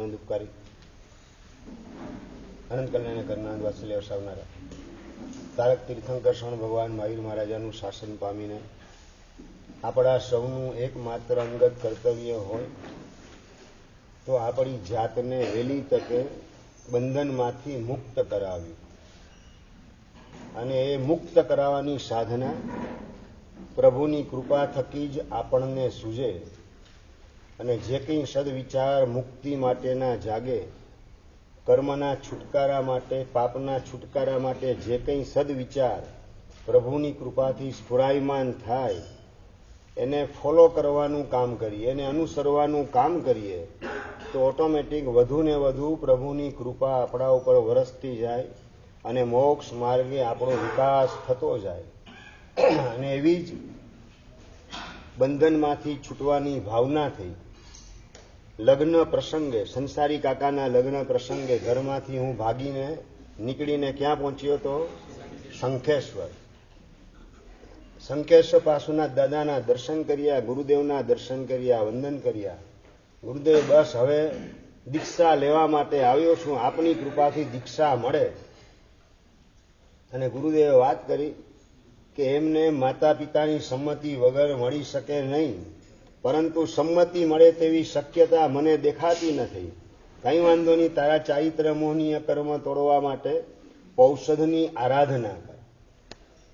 અનંત ઉપકારી અનંત કલ્યાણ કરનાર વાત્સલ્ય વસાવનારા તારક તીર્થંકર શરણ ભગવાન મહાવીર મહારાજાનું શાસન પામીને આપણા સૌનું એકમાત્ર અંગત કર્તવ્ય હોય તો આપણી જાતને વહેલી તકે બંધનમાંથી મુક્ત કરાવી, અને એ મુક્ત કરાવવાની સાધના પ્રભુની કૃપા થકી જ આપણને સૂઝે. અને જે કંઈ સદવિચાર મુક્તિ માટેના જાગે, કર્મના છુટકારા માટે, પાપના છુટકારા માટે જે કંઈ સદવિચાર પ્રભુની કૃપાથી સ્ફુરાયમાન થાય એને ફોલો કરવાનું કામ કરીએ, એને અનુસરવાનું કામ કરીએ તો ઓટોમેટિક વધુ ને વધુ પ્રભુની કૃપા આપણા ઉપર વરસતી જાય અને મોક્ષ માર્ગે આપણો વિકાસ થતો જાય. અને એવી જ બંધનમાંથી છૂટવાની ભાવના થઈ. લગ્ન પ્રસંગે, સંસારી કાકાના લગ્ન પ્રસંગે ઘરમાંથી હું ભાગીને નીકળીને ક્યાં પહોંચ્યો તો? શંખેશ્વર. શંખેશ્વર પાસુના દાદાના દર્શન કર્યા, ગુરુદેવના દર્શન કર્યા, વંદન કર્યા. ગુરુદેવ, બસ હવે દીક્ષા લેવા માટે આવ્યો છું, આપની કૃપાથી દીક્ષા મળે. અને ગુરુદેવે વાત કરી કે એમને માતા પિતાની સંમતિ વગર મળી શકે નહીં, પરંતુ સંમતિ મળે તેવી શક્યતા મને દેખાતી નથી. કંઈ વાંધો નહીં, તારા ચારિત્ર મોહનીય કર્મ તોડવા માટે પૌષધની આરાધના કર.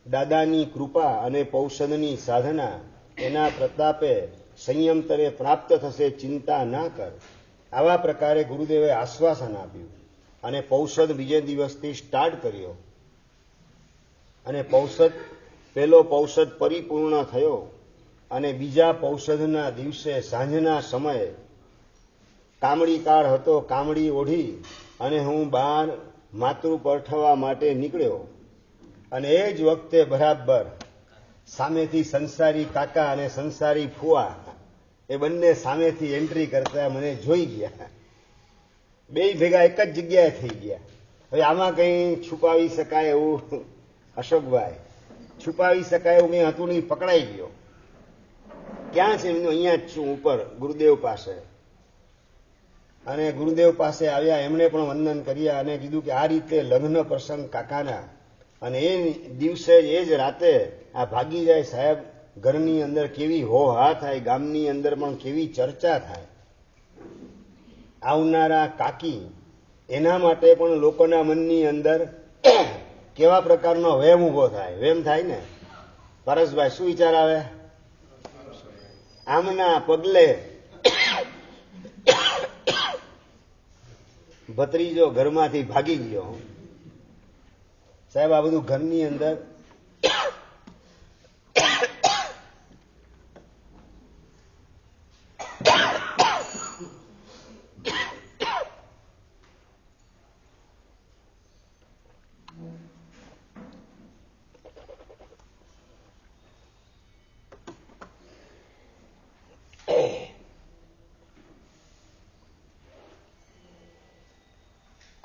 દાદાની કૃપા અને પૌષધની સાધના, એના પ્રતાપે સંયમ તરે પ્રાપ્ત થશે, ચિંતા ના કર. આવા પ્રકારે ગુરુદેવે આશ્વાસન આપ્યું અને પૌષધ બીજે દિવસથી સ્ટાર્ટ કર્યો. અને પહેલો પૌષધ પરિપૂર્ણ થયો અને બીજા પૌષધના દિવસે સાંજના સમયે કામડી કાળ હતો, કામડી ઓઢી અને હું બહાર માતૃ પરઠવા માટે નીકળ્યો. અને એ જ વખતે બરાબર સામેથી સંસારી કાકા અને સંસારી ફુવા એ બંને સામેથી એન્ટ્રી કરતા મને જોઈ ગયા. બે ભેગા એક જ જગ્યાએ થઈ ગયા. હવે આમાં કંઈ છુપાવી શકાય એવું, અશોકભાઈ, છુપાવી શકાય એવું કંઈ હતું નહીં, પકડાઈ ગયો. ક્યાં છે? અહીંયા જ છું, ઉપર ગુરુદેવ પાસે. અને ગુરુદેવ પાસે આવ્યા, એમણે પણ વંદન કર્યા અને કીધું કે આ રીતે લગ્ન પ્રસંગ કાકાના, અને એ દિવસે એ જ રાતે આ ભાગી જાય સાહેબ, ઘરની અંદર કેવી હો હા થાય, ગામની અંદર પણ કેવી ચર્ચા થાય. આવનારા કાકી, એના માટે પણ લોકોના મનની અંદર કેવા પ્રકારનો વેમ ઉભો થાય. વેમ થાય ને પરેશભાઈ, શું વિચાર આવે? આમના પગલે ભત્રીજો ઘરમાંથી ભાગી ગયો. સાહેબ, આ બધું ઘરની અંદર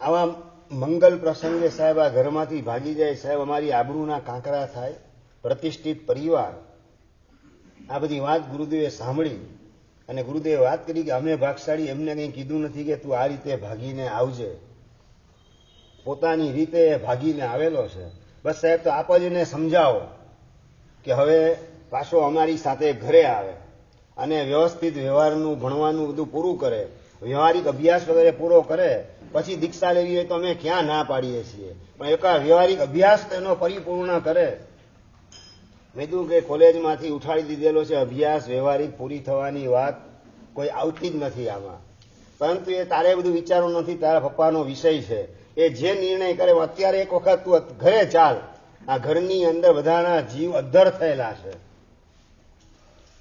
આવા મંગલ પ્રસંગે સાહેબ આ ઘરમાંથી ભાગી જાય સાહેબ, અમારી આબરૂના કાંકરા થાય. પ્રતિષ્ઠિત પરિવાર. આ બધી વાત ગુરુદેવે સાંભળી અને ગુરુદેવે વાત કરી કે અમે ભાગશાળી, એમને કંઈ કીધું નથી કે તું આ રીતે ભાગીને આવજે. પોતાની રીતે ભાગીને આવેલો છે. બસ સાહેબ, તો આપ જ એને સમજાવો કે હવે પાછો અમારી સાથે ઘરે આવે અને વ્યવસ્થિત વ્યવહારનું ભણવાનું બધું પૂરું કરે, વ્યવહારિક અભ્યાસ વગેરે પૂરો કરે, પછી દીક્ષા લેવી હોય તો અમે ક્યાં ના પાડીએ છીએ, પણ એક વ્યવહારિક અભ્યાસ તેનો પરિપૂર્ણ કરે. મેં કીધું કે કોલેજમાંથી ઉઠાડી દીધેલો છે અભ્યાસ, વ્યવહારિક પૂરી થવાની વાત કોઈ આવતી જ નથી આમાં. પરંતુ એ તારે બધું વિચારવું નથી, તારા પપ્પાનો વિષય છે. એ જે નિર્ણય કરે, અત્યારે એક વખત તું ઘરે ચાલ. આ ઘરની અંદર બધાના જીવ અદ્ધર થયેલા છે.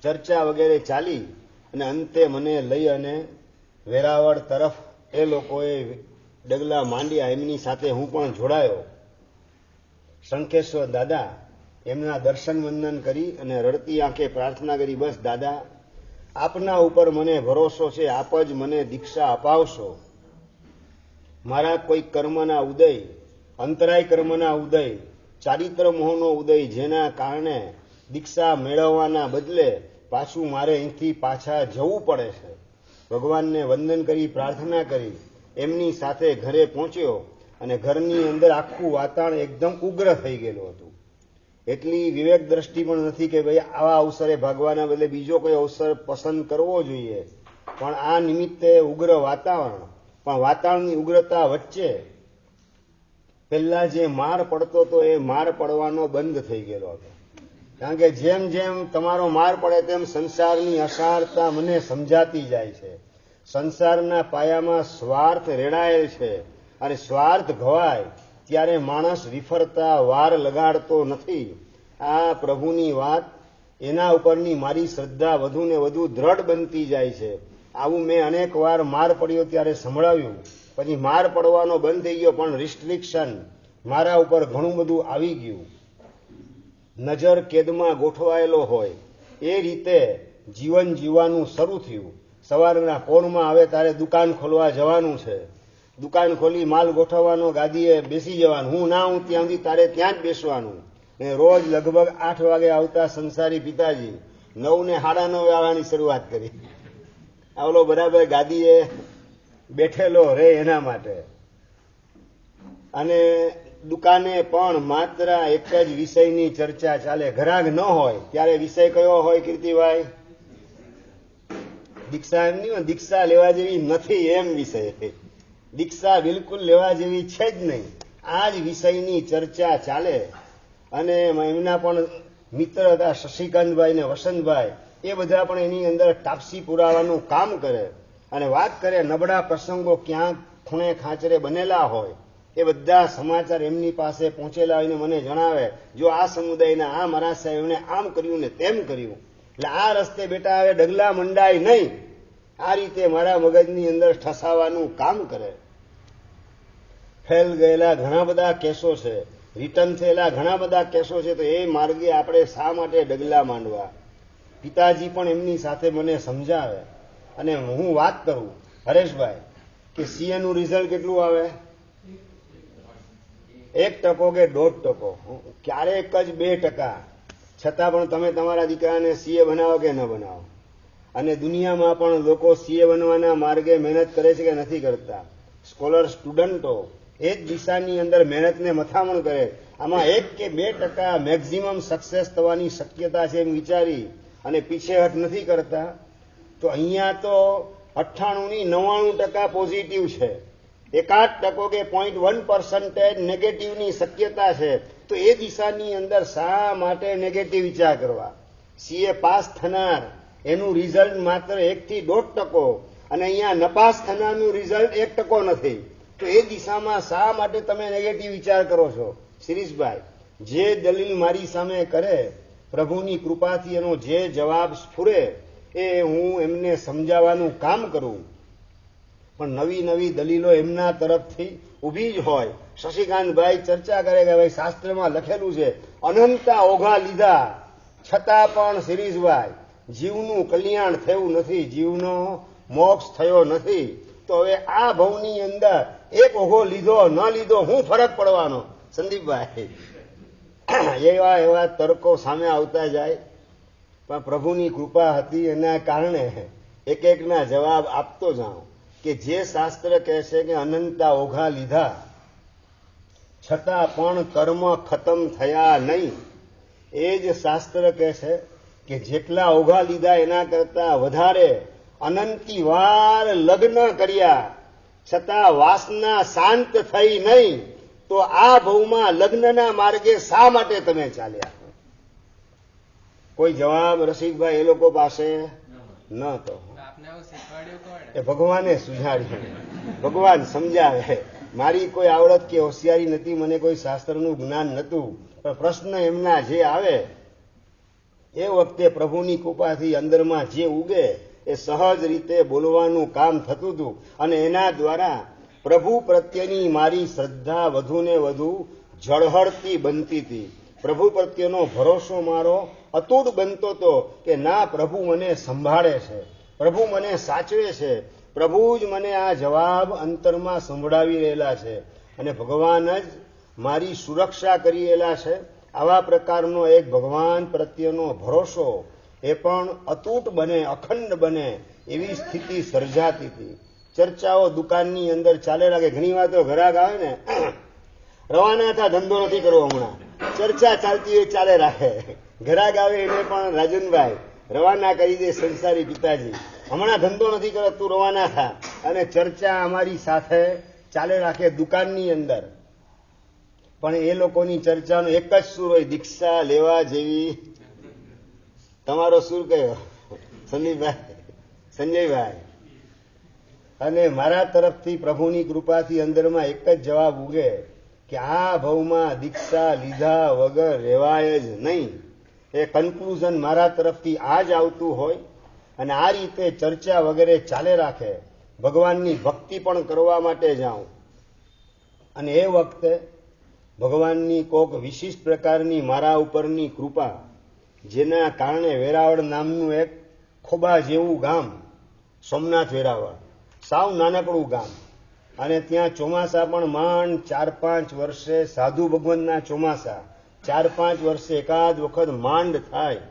ચર્ચા વગેરે ચાલી અને અંતે મને લઈ અને વેરાવળ તરફ એ લોકોએ ડગલા માંડ્યા. એમની સાથે હું પણ જોડાયો. શંખેશ્વર દાદા, એમના દર્શન વંદન કરી અને રડતી આંખે પ્રાર્થના કરી, બસ દાદા, આપના ઉપર મને ભરોસો છે, આપ જ મને દીક્ષા અપાવશો. મારા કોઈ કર્મના ઉદય, અંતરાય કર્મના ઉદય, ચારિત્ર મોહનો ઉદય, જેના કારણે દીક્ષા મેળવવાના બદલે પાછું મારે અહીંથી પાછા જવું પડે છે. ભગવાનને વંદન કરી પ્રાર્થના કરી એમની સાથે ઘરે પહોંચ્યો અને ઘરની અંદર આખું વાતાવરણ એકદમ ઉગ્ર થઈ ગયેલું હતું. એટલી વિવેક દ્રષ્ટિ પણ નથી કે ભાઈ આવા અવસરે ભાગવાના બદલે બીજો કોઈ અવસર પસંદ કરવો જોઈએ, પણ આ નિમિત્તે ઉગ્ર વાતાવરણ, પણ વાતાવરણની ઉગ્રતા વચ્ચે પહેલા જે માર પડતો હતો એ માર પડવાનો બંધ થઈ ગયેલો હતો. કારણ કે જેમ જેમ તમારો માર પડે તેમ સંસારની અસારતા મને સમજાતી જાય છે. સંસારના પાયામાં સ્વાર્થ રેડાયેલ છે અને સ્વાર્થ ઘવાય ત્યારે માણસ વિફરતા વાર લગાડતો નથી. આ પ્રભુની વાત, એના ઉપરની મારી શ્રદ્ધા વધુ ને વધુ દ્રઢ બનતી જાય છે. આવું મેં અનેક વાર માર પડ્યો ત્યારે સંભળાવ્યું, પછી માર પડવાનો બંધ થઈ ગયો, પણ રિસ્ટ્રિક્શન મારા ઉપર ઘણું બધું આવી ગયું. નજર કેદમાં ગોઠવાયેલો હોય એ રીતે જીવન જીવવાનું શરૂ થયું. સવારના પોરમાં આવે ત્યારે દુકાન ખોલવા જવાનું છે, દુકાન ખોલી માલ ગોઠવવાનો, ગાદીએ બેસી જવાનું, હું ના હું ત્યાં સુધી તારે ત્યાં જ બેસવાનું. રોજ લગભગ 8 વાગે આવતા સંસારી પિતાજી 9 ને 9:30 આવવાની શરૂઆત કરી. આવલો બરાબર ગાદીએ બેઠેલો રે એના માટે. અને દુકાને પણ માત્ર એક જ વિષયની ચર્ચા ચાલે. ઘરાક ન હોય ત્યારે વિષય કયો હોય કીર્તિભાઈ? દીક્ષા એમ નહીં, દીક્ષા લેવા જેવી નથી એમ વિષય. દીક્ષા બિલકુલ લેવા જેવી છે જ નહીં. આ જ વિષયની ચર્ચા ચાલે. અને એમના પણ મિત્ર હતા શશિકાંતભાઈ ને વસંતભાઈ, એ બધા પણ એની અંદર ટાપસી પુરાવાનું કામ કરે અને વાત કરે. નબળા પ્રસંગો ક્યાંક ખૂણે ખાંચરે બનેલા હોય એ બધા સમાચાર એમની પાસે પહોંચેલા હોઈને મને જણાવે, જો આ સમુદાયના આ મારા સાહેબને આમ કર્યું ને તેમ કર્યું. એટલે આ રસ્તે બેટા હવે ડગલા મંડાય નહીં. આ રીતે મારા મગજની અંદર ઠસાવાનું કામ કરે. ફેલ ગયેલા ઘણા બધા કેસો છે, રિટર્ન થયેલા ઘણા બધા કેસો છે, તો એ માર્ગે આપણે શા માટે ડગલા માંડવા? પિતાજી પણ એમની સાથે મને સમજાવે. અને હું વાત કરું હરેશભાઈ કે સીએ નું રિઝલ્ટ કેટલું આવે? 1% કે 1.5%, ક્યારેક જ 2%. છતાં પણ તમે તમારા દીકરાને સીએ બનાવો કે ન બનાવો? અને દુનિયામાં પણ લોકો સીએ બનવાના માર્ગે મહેનત કરે છે કે નથી કરતા? સ્કોલર સ્ટુડન્ટો એ જ દિશાની અંદર મહેનતને મથામણ કરે. આમાં 1 કે 2% મેક્ઝિમમ સક્સેસ થવાની શક્યતા છે એમ વિચારી અને પીછેહટ નથી કરતા. તો અહીંયા તો 98 ની 99% પોઝિટિવ છે, 1% કે 0.1% નેગેટિવની શક્યતા છે. તો એ દિશાની અંદર શા માટે નેગેટિવ વિચાર કરવા? સીએ પાસ થનાર એનું રિઝલ્ટ માત્ર 1 થી 1.5%, અને અહીંયા નપાસ થનારનું રિઝલ્ટ 1% નથી. તો એ દિશામાં શા માટે તમે નેગેટિવ વિચાર કરો છો? શિરીષભાઈ જે દલીલ મારી સામે કરે, પ્રભુની કૃપાથી એનો જે જવાબ સ્ફુરે એ હું એમને સમજાવવાનું કામ કરું. પણ નવી નવી દલીલો એમના તરફથી ઊભી જ હોય. શશિકાંતભાઈ ચર્ચા કરે કે ભાઈ શાસ્ત્રમાં લખેલું છે અનંતા ઓઘા લીધા છતાં પણ શિરીષભાઈ જીવનું કલ્યાણ થયું નથી, જીવનો મોક્ષ થયો નથી. તો હવે આ ભવની અંદર એક ઓઘો લીધો ન લીધો હું ફરક પડવાનો? સંદીપભાઈ એવા એવા તર્કો સામે આવતા જાય. પણ પ્રભુની કૃપા હતી એના કારણે એક એકના જવાબ આપતો જાઉં કે જે શાસ્ત્ર કહે છે કે અનંતા ઓઘા લીધા છતાં પણ કર્મ ખતમ થયા નહીં, એ જ શાસ્ત્ર કહે છે કે જેટલા ઓઘા લીધા એના કરતા વધારે અનંતી વાર લગ્ન કર્યા છતાં વાસના શાંત થઈ નહીં. તો આ ભવમાં લગ્નના માર્ગે શા માટે તમે ચાલ્યા? કોઈ જવાબ રસિકભાઈ એ લોકો પાસે ન તો. એ ભગવાને સુઝાડ્યું, ભગવાન સમજાવે. મારી કોઈ આવડત કે હોશિયારી નથી, મને કોઈ શાસ્ત્રનું જ્ઞાન નહોતું. પણ પ્રશ્ન એમના જે આવે એ વખતે પ્રભુની કૃપાથી અંદરમાં જે ઉગે એ સહજ રીતે બોલવાનું કામ થતું હતું. અને એના દ્વારા પ્રભુ પ્રત્યેની મારી શ્રદ્ધા વધુ ને વધુ ઝળહળતી બનતી હતી. પ્રભુ પ્રત્યેનો ભરોસો મારો અતૂટ બનતો હતો કે ના, પ્રભુ મને સંભાળે છે, પ્રભુ મને સાચવે છે, પ્રભુ જ મને આ જવાબ અંતરમાં સંભળાવી રહેલા છે અને ભગવાન જ મારી સુરક્ષા કરી રહેલા છે. આવા પ્રકારનો એક ભગવાન પ્રત્યેનો ભરોસો એ પણ અતૂટ બને, અખંડ બને, એવી સ્થિતિ સર્જાતી હતી. ચર્ચાઓ દુકાનની અંદર ચાલે લાગે. ઘણી વાર તો ગ્રાહક આવે ને, રવાના થા, ધંધો નથી કરવો હમણાં, ચર્ચા ચાલતી હોય ચાલે રાખે. ગ્રાહક આવે એને પણ રાજનભાઈ રવાના કરી દે, સંસારી પિતાજી હમણાં ધંધો નથી કરવો, તું રવાના થા. અને ચર્ચા અમારી સાથે ચાલે રાખે દુકાનની અંદર. પણ એ લોકોની ચર્ચાનો એક જ સૂર હોય, દીક્ષા લેવા જેવી. તમારો સૂર કયો? સંદીપભાઈ, સંજયભાઈ. અને મારા તરફથી પ્રભુની કૃપાથી અંદરમાં એક જ જવાબ ઉગે કે આ ભવમાં દીક્ષા લીધા વગર રહેવાય જ નહીં. એ કન્ક્લુઝન મારા તરફથી આ જ આવતું હોય. અને આ રીતે ચર્ચા વગેરે ચાલે રાખે. ભગવાનની ભક્તિ પણ કરવા માટે જાઉં. અને એ વખતે ભગવાનની કોક વિશિષ્ટ પ્રકારની મારા ઉપરની કૃપા, જેના કારણે વેરાવળ નામનું એક ખોબા જેવું ગામ, સોમનાથ વેરાવળ, સાવ નાનકડું ગામ, અને ત્યાં ચોમાસા પણ માંડ 4-5 વર્ષે, સાધુ ભગવાનના ચોમાસા 4-5 વર્ષે એકાદ વખત માંડ થાય.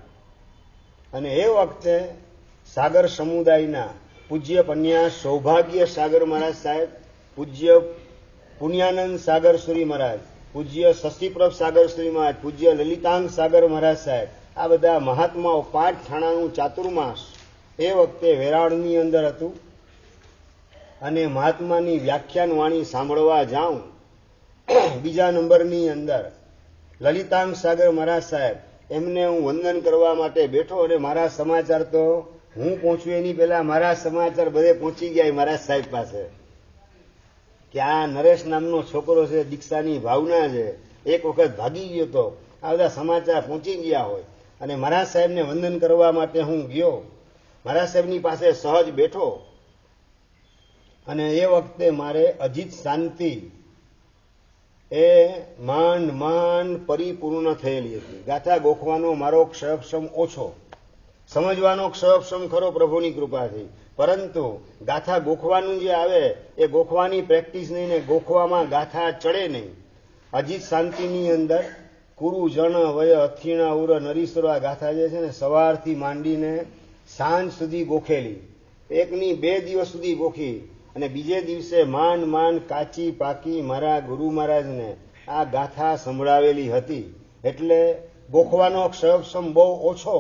અને એ વખતે સાગર સમુદાયના પૂજ્ય પન્યા સૌભાગ્ય સાગર મહારાજ સાહેબ, પૂજ્ય પુણ્યાનંદ સાગર સુરી મહારાજ, પૂજ્ય શશિપ્રભ સાગર સુરી મહારાજ, પૂજ્ય લલિતાંગ સાગર મહારાજ સાહેબ, આ બધા મહાત્માઓ 5 ઠાણાનું ચાતુર્માસ એ વખતે વેરાવળની અંદર હતું. અને મહાત્માની વ્યાખ્યાન વાણી સાંભળવા જાઉં. બીજા નંબરની અંદર લલિતાંગ સાગર મહારાજ સાહેબ, એમને હું વંદન કરવા માટે બેઠો. અને મારા સમાચાર તો હું પહોંચું એની પહેલા મારા સમાચાર બધે પહોંચી ગયા મહારાજ સાહેબ પાસે કે આ નરેશ નામનો છોકરો છે, દીક્ષાની ભાવના છે, એક વખત ભાગી ગયો તો. આ બધા સમાચાર પહોંચી ગયા હોય. અને મહારાજ સાહેબને વંદન કરવા માટે હું ગયો. મહારાજ સાહેબની પાસે સહજ બેઠો. અને એ વખતે મારે અજીત શાંતિ એ માંડ પરિપૂર્ણ થયેલી હતી. ગાથા ગોખવાનો મારો ક્ષરક્ષમ ઓછો, સમજવાનો ક્ષરક્ષમ ખરો પ્રભુની કૃપાથી, પરંતુ ગાથા ગોખવાનું જે આવે એ ગોખવાની પ્રેક્ટિસ નહીં, ને ગોખવામાં ગાથા ચડે નહીં. અજીત શાંતિની અંદર કુરુ જણ વય અથીણા ઉર નરીશ્વર આ ગાથા જે છે ને, સવારથી માંડીને સાંજ સુધી ગોખેલી. 1 2 દિવસ સુધી ગોખી. અને બીજે દિવસે માંડ કાચી પાકી મારા ગુરુ મહારાજને આ ગાથા સંભળાવેલી હતી. એટલે ગોખવાનો ક્ષરક્ષમ બહુ ઓછો.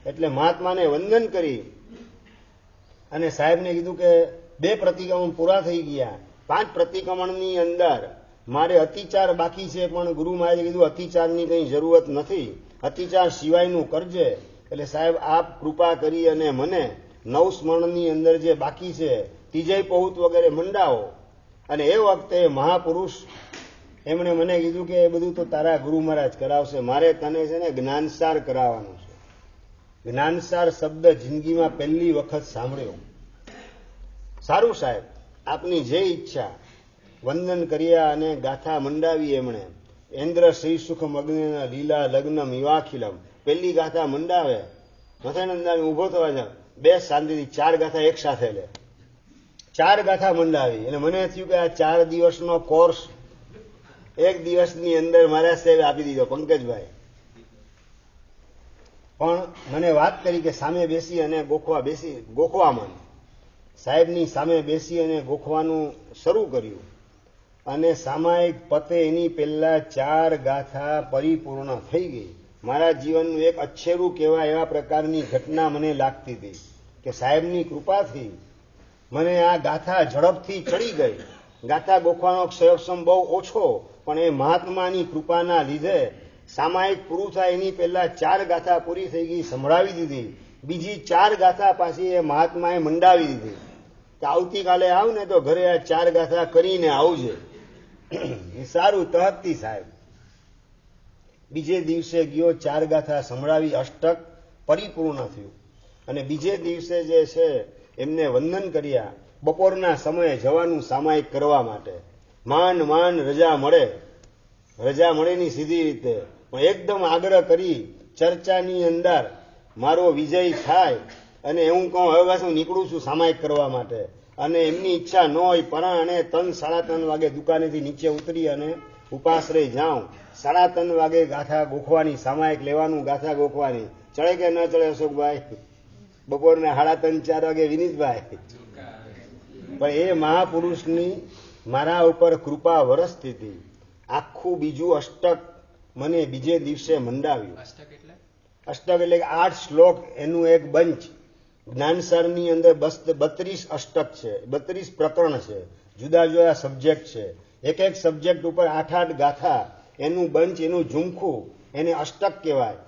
એટલે મહાત્માને વંદન કરી અને સાહેબને કીધું કે 2 પ્રતિક્રમણ પૂરા થઈ ગયા. 5 પ્રતિક્રમણની અંદર મારે અતિચાર બાકી છે, પણ ગુરુ મહારાજે કીધું અતિચારની કંઈ જરૂરત નથી, અતિચાર સિવાયનું કરજે. એટલે સાહેબ આપ કૃપા કરી અને મને નવસ્મરણની અંદર જે બાકી છે, તીજય પૌત વગેરે મંડાવો. અને એ વખતે મહાપુરુષ એમણે મને કીધું કે એ બધું તો તારા ગુરુ મહારાજ કરાવશે, મારે તને છે ને જ્ઞાનસાર કરાવવાનું છે. જ્ઞાનસાર શબ્દ જિંદગીમાં પહેલી વખત સાંભળ્યો. સારું સાહેબ, આપની જે ઈચ્છા. વંદન કર્યા અને ગાથા મંડાવી. એમણે ઇન્દ્ર શ્રી સુખ મગ્ન લીલા લગ્ન મિવાખિલમ પહેલી ગાથા મંડાવે. મથાનંદાને ઉભો થવા જાવ, 2 શાંતિથી 4 ગાથા એક સાથે લે. 4 ગાથા મંડાવી. અને મને થયું કે આ 4 દિવસનો કોર્સ 1 દિવસની અંદર મારા સાહેબ આપી દીધો, પંકજભાઈ. પણ મને વાત કરી કે સામે બેસી અને ગોખવામાં સાહેબની સામે બેસી અને ગોખવાનું શરૂ કર્યું. અને સામાયિક પતે એની પહેલા 4 ગાથા પરિપૂર્ણ થઈ ગઈ. મારા જીવનનું એક અચ્છેરું કહેવાય એવા પ્રકારની ઘટના મને લાગતી હતી કે સાહેબની કૃપાથી મને આ ગાથા ઝડપથી ચડી ગઈ. ગાથા ગોખવાનો ક્ષરક્ષમ બહુ ઓછો, પણ એ મહાત્માની કૃપાના લીધે સામાયિક પૂરું થાય એની પહેલા 4 ગાથા પૂરી થઈ ગઈ, સંભળાવી દીધી. બીજી 4 ગાથા પાછી એ મહાત્માએ મંડાવી દીધી કે આવતીકાલે આવ ને તો ઘરે આ 4 ગાથા કરીને આવજે. સારું, તહતથી સાહેબ. બીજે દિવસે ગયો, 4 ગાથા સંભળાવી, અષ્ટક પરિપૂર્ણ થયું. અને બીજે દિવસે જે છે એમને વંદન કર્યા. બપોરના સમયે જવાનું સામાયિક કરવા માટે. માંડ રજા મળે ની સીધી રીતે, પણ એકદમ આગ્રહ કરી ચર્ચાની અંદર મારો વિજય થાય. અને હું કહું હવે બસ હું નીકળું છું સામાયિક કરવા માટે. અને એમની ઈચ્છા ન હોય, પરાણે 3-3:30 વાગે દુકાનેથી નીચે ઉતરી અને ઉપાશ્રય જાઉં. 3:30 વાગે ગાથા ગોખવાની, સામાયિક લેવાનું, ગાથા ગોખવાની. ચડે કે ન ચડે અશોકભાઈ? બપોરના 3:30-4 વાગે વિનીતભાઈ. પણ એ મહાપુરુષની મારા ઉપર કૃપા વરસતી હતી. આખું બીજું અષ્ટક મને બીજે દિવસે મંડાવ્યું. અષ્ટક એટલે 8 શ્લોક, એનું એક બંચ. જ્ઞાનસારની અંદર 32 અષ્ટક છે, 32 પ્રકરણ છે, જુદા જુદા સબ્જેક્ટ છે. એક એક સબ્જેક્ટ ઉપર 8-8 ગાથા, એનું બંચ, એનું ઝુમખું, એને અષ્ટક કહેવાય.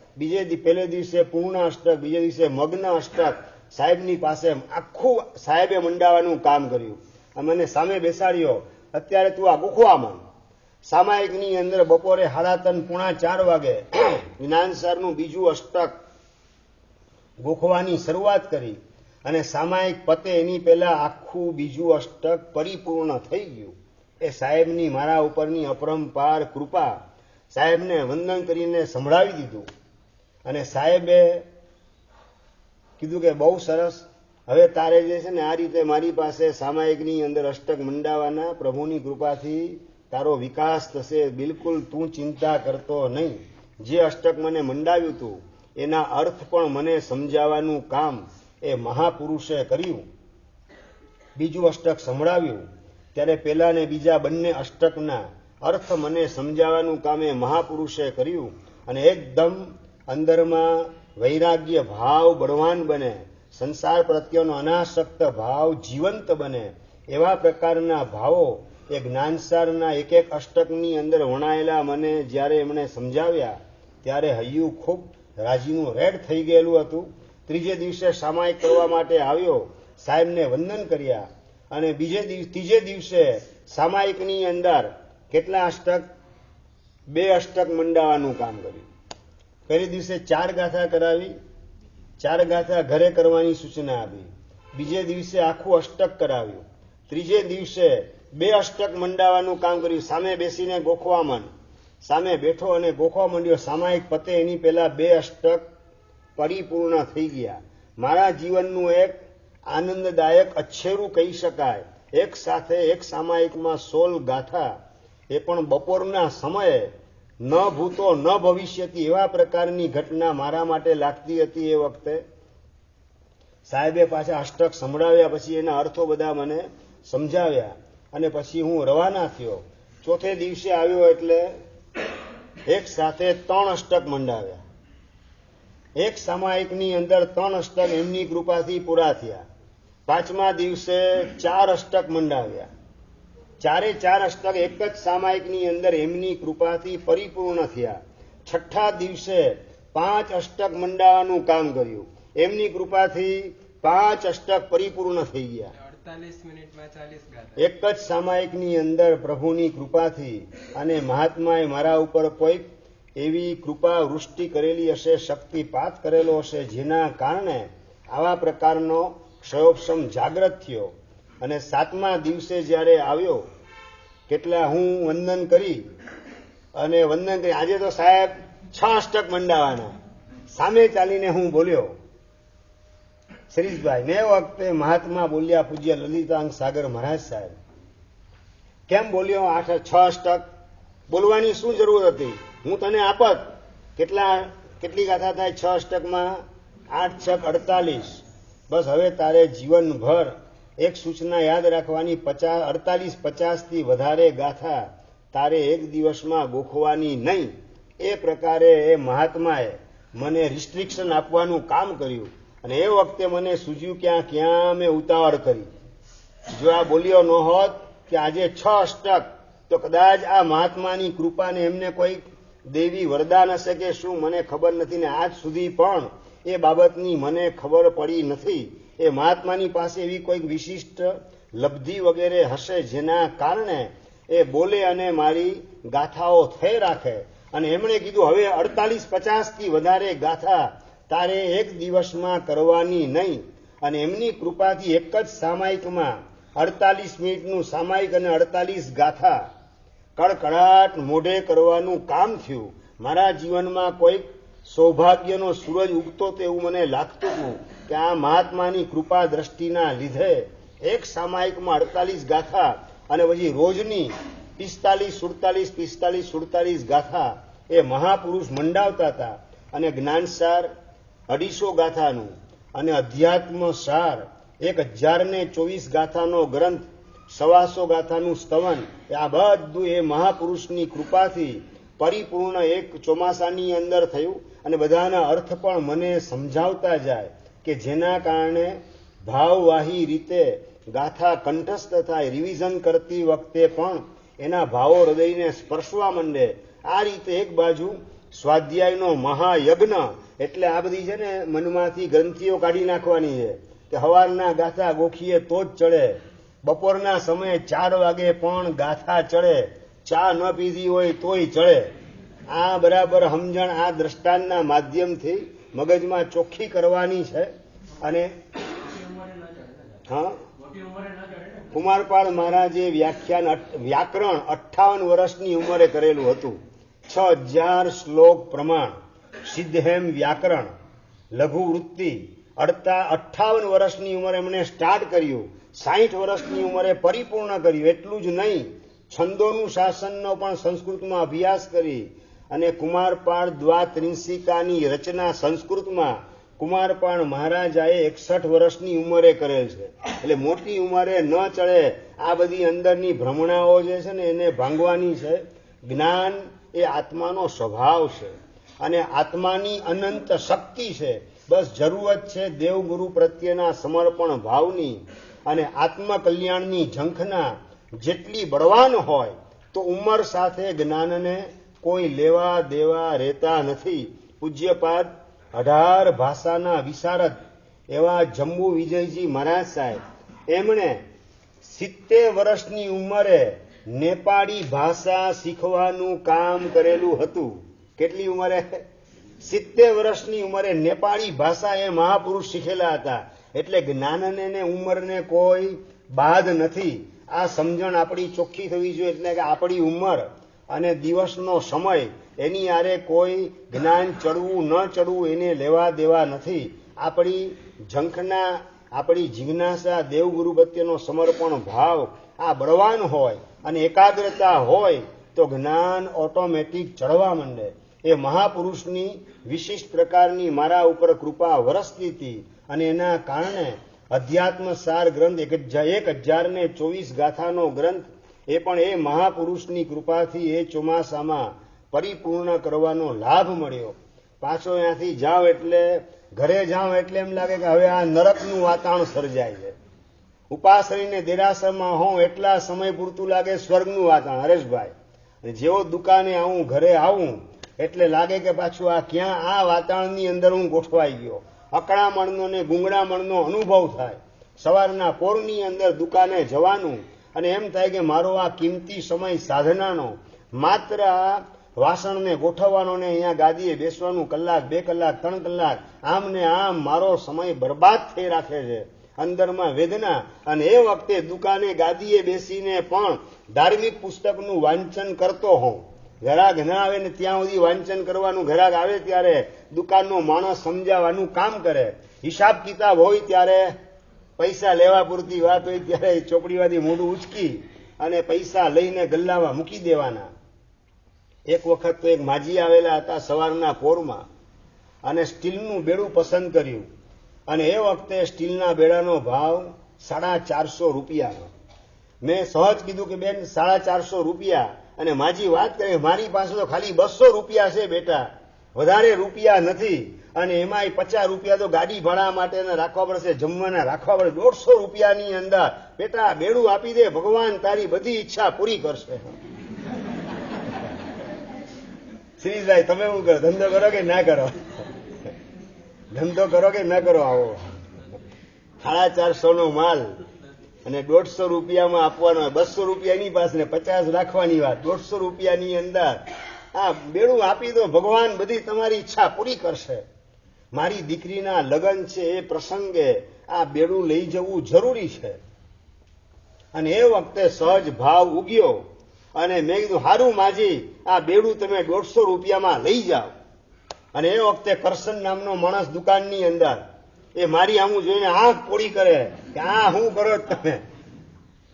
પહેલે દિવસે પૂર્ણ અષ્ટક, બીજે દિવસે મગ્ન અષ્ટક. સાહેબની પાસે આખું સાહેબે મંડાવવાનું કામ કર્યું. મને સામે બેસાડ્યો, અત્યારે તું આ ગોખવા માંડ. સામાયિકની અંદર બપોરે 3:30-4 વાગે જ્ઞાનસારનું બીજું અષ્ટક ગોખવાની શરૂઆત કરી અને સામાયિક પતે એની પહેલા આખું બીજું અષ્ટક પરિપૂર્ણ થઈ ગયું. એ સાહેબની મારા ઉપરની અપરંપાર કૃપા. સાહેબને વંદન કરીને સંભળાવી દીધું અને સાહેબે કીધું કે બહુ સરસ, હવે તારે જે છે ને આ રીતે મારી પાસે સામાયિકની અંદર અષ્ટક મંડાવાના, પ્રભુની કૃપાથી તારો વિકાસ થશે, બિલકુલ તું ચિંતા કરતો નહીં. જે અષ્ટક મને મંડાવ્યું હતું એના અર્થ પણ મને સમજાવવાનું કામ એ મહાપુરુષે કર્યું. બીજું અષ્ટક સંભળાવ્યું ત્યારે પહેલા ને બીજા બંને અષ્ટકના અર્થ મને સમજાવવાનું કામ એ મહાપુરુષે કર્યું. અને એકદમ અંદરમાં વૈરાગ્ય ભાવ બળવાન બને, સંસાર પ્રત્યેનો અનાસક્ત ભાવ જીવંત બને, એવા પ્રકારના ભાવો એ જ્ઞાનસારના એક એક અષ્ટકની અંદર વણાયેલા મને જ્યારે એમણે સમજાવ્યા ત્યારે હૈયું ખૂબ રાજીનું રેડ થઈ ગયેલું હતું. ત્રીજે દિવસે સામાયિક કરવા માટે આવ્યો, સાહેબને વંદન કર્યા અને ત્રીજે દિવસે સામાયિકની અંદર કેટલા અષ્ટક? 2 અષ્ટક મંડાવાનું કામ કર્યું. પહેલે દિવસે 4 ગાથા કરાવી, 4 ગાથા ઘરે કરવાની સૂચના આપી. બીજે દિવસે આખું અષ્ટક કરાવ્યું. ત્રીજે દિવસે 2 અષ્ટક મંડાવાનું કામ કર્યું. સામે બેસીને ગોખવા માંડ. સામે બેઠો અને ગોખવા માંડ્યો. સામાયિક પતે એની પહેલા 2 અષ્ટક પરિપૂર્ણ થઈ ગયા. મારા જીવનનું એક આનંદદાયક અચ્છેરું કહી શકાય. એક સાથે એક સામાયિકમાં 16 ગાથા, એ પણ બપોરના સમયે, ન ભૂતો ન ભવિષ્યથી એવા પ્રકારની ઘટના મારા માટે લાગતી હતી. એ વખતે સાહેબે પાછા અષ્ટક સંભળાવ્યા, પછી એના અર્થો બધા મને સમજાવ્યા અને પછી હું રવાના થયો. ચોથે દિવસે આવ્યો એટલે એક સાથે 3 અષ્ટક મંડાવ્યા. એક સામાયિકની અંદર 3 અષ્ટક એમની કૃપાથી પૂરા થયા. 5મા દિવસે 4 અષ્ટક મંડાવ્યા. 4 અષ્ટક એક જ સામાયિકની અંદર એમની કૃપાથી પરિપૂર્ણ થયા. 6ઠા દિવસે 5 અષ્ટક મંડાવાનું કામ કર્યું. એમની કૃપાથી 5 અષ્ટક પરિપૂર્ણ થઈ ગયા. 48 મિનિટમાં 40 ગાથા. એક જ સામાયિકની અંદર પ્રભુની કૃપાથી અને મહાત્માએ મારા ઉપર કોઈક એવી કૃપા વૃષ્ટિ કરેલી હશે, શક્તિપાત કરેલો હશે, જેના કારણે આવા પ્રકારનો ક્ષયોપશમ જાગ્રત થયો. અને 7મા દિવસે જ્યારે આવ્યો, કેટલા હું વંદન કરી આજે તો સાહેબ 6 અષ્ટક મંડાવાના. સામે ચાલીને હું બોલ્યો, શરીષભાઈ, ને વખતે મહાત્મા બોલ્યા, પૂજ્ય લલિતાંગ સાગર મહારાજ સાહેબ, કેમ બોલ્યો 6 અષ્ટક? બોલવાની શું જરૂર હતી? હું તને આપત. કેટલી ગાથા થાય 6 અષ્ટકમાં? 8 6 48. બસ હવે તારે જીવનભર એક સૂચના યાદ રાખવાની, 48-50થી વધારે ગાથા તારે એક દિવસમાં ગોખવાની નહીં. એ પ્રકારે એ મહાત્માએ મને રિસ્ટ્રિક્શન આપવાનું કામ કર્યું. અને એ વખતે મને સૂઝ્યું ક્યાં મેં ઉતાવળ કરી. જો આ બોલ્યો ન હોત કે આજે 6 અષ્ટક, તો કદાચ આ મહાત્માની કૃપાને એમને કોઈ દેવી વરદાન હશે કે શું, મને ખબર નથી. ને આજ સુધી પણ એ બાબતની મને ખબર પડી નથી. એ મહાત્માની પાસે એવી કોઈક વિશિષ્ટ લબ્ધિ વગેરે હશે, જેના કારણે એ બોલે અને મારી ગાથાઓ થઈ રાખે. અને એમણે કીધું, હવે 48-50થી વધારે ગાથા તારે એક દિવસમાં કરવાની નહીં. અને એમની કૃપાથી એક જ સામાયિકમાં 48 મિનિટનું સામાયિક અને 48 ગાથા કડકડાટ મોઢે કરવાનું કામ થયું. મારા જીવનમાં કોઈક સૌભાગ્યનો સૂરજ ઉગતો તેવું મને લાગતું હતું કે આ મહાત્માની કૃપા દ્રષ્ટિના લીધે એક સામાયિકમાં 48 ગાથા અને પછી રોજની 45-47 ગાથા એ મહાપુરુષ મંડાવતા હતા. અને જ્ઞાનસાર 250 ગાથાનું અને અધ્યાત્મ સાર 1024 ગાથાનો ગ્રંથ, 125 ગાથાનું સ્તવન, આ બધું એ મહાપુરુષની કૃપાથી પરિપૂર્ણ એક ચોમાસાની અંદર થયું. અને બધાના અર્થ પણ મને સમજાવતા જાય કે જેના કારણે ભાવવાહી રીતે ગાથા કંઠસ્થ થાય. રિવિઝન કરતી વખતે પણ એના ભાવો હૃદયને સ્પર્શવા માંડે. આ રીતે એક બાજુ સ્વાધ્યાયનો મહાયજ્ઞ, એટલે આ બધી છે ને મનમાંથી ગ્રંથિઓ કાઢી નાખવાની છે કે સવારના ગાથા ગોખીએ તો જ ચડે, બપોરના સમયે 4 વાગે પણ ગાથા ચડે, ચા ન પીધી હોય તોય ચડે. આ બરાબર સમજણ આ દ્રષ્ટાંતના માધ્યમથી મગજમાં ચોખ્ખી કરવાની છે. અને હા, કુમારપાળ મહારાજે વ્યાકરણ 58 વર્ષની ઉંમરે કરેલું હતું. 6000 શ્લોક પ્રમાણ, સિદ્ધહેમ વ્યાકરણ, લઘુવૃત્તિ 58 વર્ષની ઉંમરે એમણે સ્ટાર્ટ કર્યું. 60 વર્ષની ઉંમરે પરિપૂર્ણ કર્યું. એટલું જ નહીં, છંદોનું શાસનનો પણ સંસ્કૃતમાં અભ્યાસ કરી. અને કુમારપાળ દ્વાત્રિંશિકાની રચના સંસ્કૃતમાં કુમારપાળ મહારાજાએ 61 વર્ષની ઉંમરે કરેલ છે. એટલે મોટી ઉંમરે ન ચડે. આ બધી અંદરની ભ્રમણાઓ જે છે ને એને ભાંગવાની છે. જ્ઞાન એ આત્માનો સ્વભાવ છે અને આત્માની અનંત શક્તિ છે. બસ જરૂરત છે દેવગુરુ પ્રત્યેના સમર્પણ ભાવની અને આત્મકલ્યાણની ઝંખના. જેટલી બળવાન હોય તો ઉંમર સાથે જ્ઞાનને કોઈ લેવા દેવા રહેતા નથી. પૂજ્યપાદ 18 ભાષાના વિશારદ એવા જંબુ વિજયજી મહારાજ સાહેબ, એમણે 70 વર્ષની ઉંમરે નેપાળી ભાષા શીખવાનું કામ કરેલું હતું. કેટલી ઉંમરે? 70 વર્ષની ઉંમરે નેપાળી ભાષા એ મહાપુરુષ શીખેલા હતા. એટલે જ્ઞાનને ને ઉંમરને કોઈ બાદ નથી. આ સમજણ આપણી ચોખ્ખી થવી જોઈએ. એટલે કે આપણી ઉંમર અને દિવસનો સમય એની આરે કોઈ જ્ઞાન ચડવું ન ચડવું એને લેવા દેવા નથી. આપણી ઝંખના, આપણી જિજ્ઞાસા, દેવગુરુ પ્રત્યેનો સમર્પણ ભાવ આ બળવાન હોય અને એકાગ્રતા હોય તો જ્ઞાન ઓટોમેટિક ચડવા માંડે. એ મહાપુરુષની વિશિષ્ટ પ્રકારની મારા ઉપર કૃપા વરસતી હતી અને એના કારણે અધ્યાત્મ સાર ગ્રંથ 1024 ગાથાનો ગ્રંથ એ પણ એ મહાપુરુષની કૃપાથી એ ચોમાસામાં પરિપૂર્ણ કરવાનો લાભ મળ્યો. પાછો ત્યાંથી જાઓ એટલે ઘરે જાઓ એટલે એમ લાગે કે હવે આ નરકનું વાતાવરણ સર્જાય છે. ઉપાશ્રયને દેરાસરમાં હોઉં એટલા સમય પૂરતું લાગે સ્વર્ગનું વાતાવરણ. હરેશભાઈ, જેવો દુકાને આવું, ઘરે આવું એટલે લાગે કે પાછું આ ક્યાં આ વાતાવરણની અંદર હું ગોઠવાઈ ગયો. અકળામણનો ને ગુંગળામણનો અનુભવ થાય. સવારના પોરની અંદર દુકાને જવાનું અને એમ થાય કે મારો આ કિંમતી સમય સાધનાનો માત્ર આ વાસણને ગોઠવવાનો ને અહીંયા ગાદીએ બેસવાનું, કલાક 2 કલાક 3 કલાક આમ ને આમ મારો સમય બરબાદ થઈ રાખે છે. અંદરમાં વેદના. અને એ વખતે દુકાને ગાદીએ બેસીને પણ ધાર્મિક પુસ્તકનું વાંચન કરતો હોઉં. ઘરાક ના આવે ને ત્યાં સુધી વાંચન કરવાનું, ઘરાક આવે ત્યારે દુકાનનો માણસ સમજાવવાનું કામ કરે. હિસાબ કિતાબ હોય ત્યારે, પૈસા લેવા પૂરતી વાત હોય ત્યારે ચોપડીવાદી મોઢું ઉચકી અને પૈસા લઈને ગલ્લામાં મૂકી દેવાના. એક વખત તો એક માજી આવેલા હતા સવારના પોરમાં અને સ્ટીલનું બેડું પસંદ કર્યું. અને એ વખતે સ્ટીલના બેડાનો ભાવ 450 રૂપિયાનો. મેં સહજ કીધું કે બેન 450 રૂપિયા. અને માજી વાત કરે, મારી પાસે તો ખાલી 200 રૂપિયા છે બેટા, વધારે રૂપિયા નથી. અને એમાંય 50 રૂપિયા તો ગાડી ભાડા માટે રાખવા પડશે, જમવાના રાખવા પડે. 150 રૂપિયાની અંદર બેટા બેડું આપી દે, ભગવાન તારી બધી ઈચ્છા પૂરી કરશે. શ્રીભાઈ, તમે શું કરો? ધંધો કરો કે ના કરો? ધંધો કરો કે ના કરો? આવો 450 નો માલ અને 150 રૂપિયામાં આપવાનો. 200 રૂપિયાની પાસે ને 50 રાખવાની વાત. 150 રૂપિયાની અંદર આ બેડું આપી દો, ભગવાન બધી તમારી ઈચ્છા પૂરી કરશે. મારી દીકરીના લગ્ન છે એ પ્રસંગે આ બેડું લઈ જવું જરૂરી છે. અને એ વખતે સહજ ભાવ ઉગ્યો અને મેં કીધું હારું માજી, આ બેડું તમે 150 રૂપિયામાં લઈ જાઓ. અને એ વખતે કરશન નામનો માણસ દુકાનની અંદર, એ મારી આમું જોઈને આંખ પોડી કરે કે આ શું કરો તમે?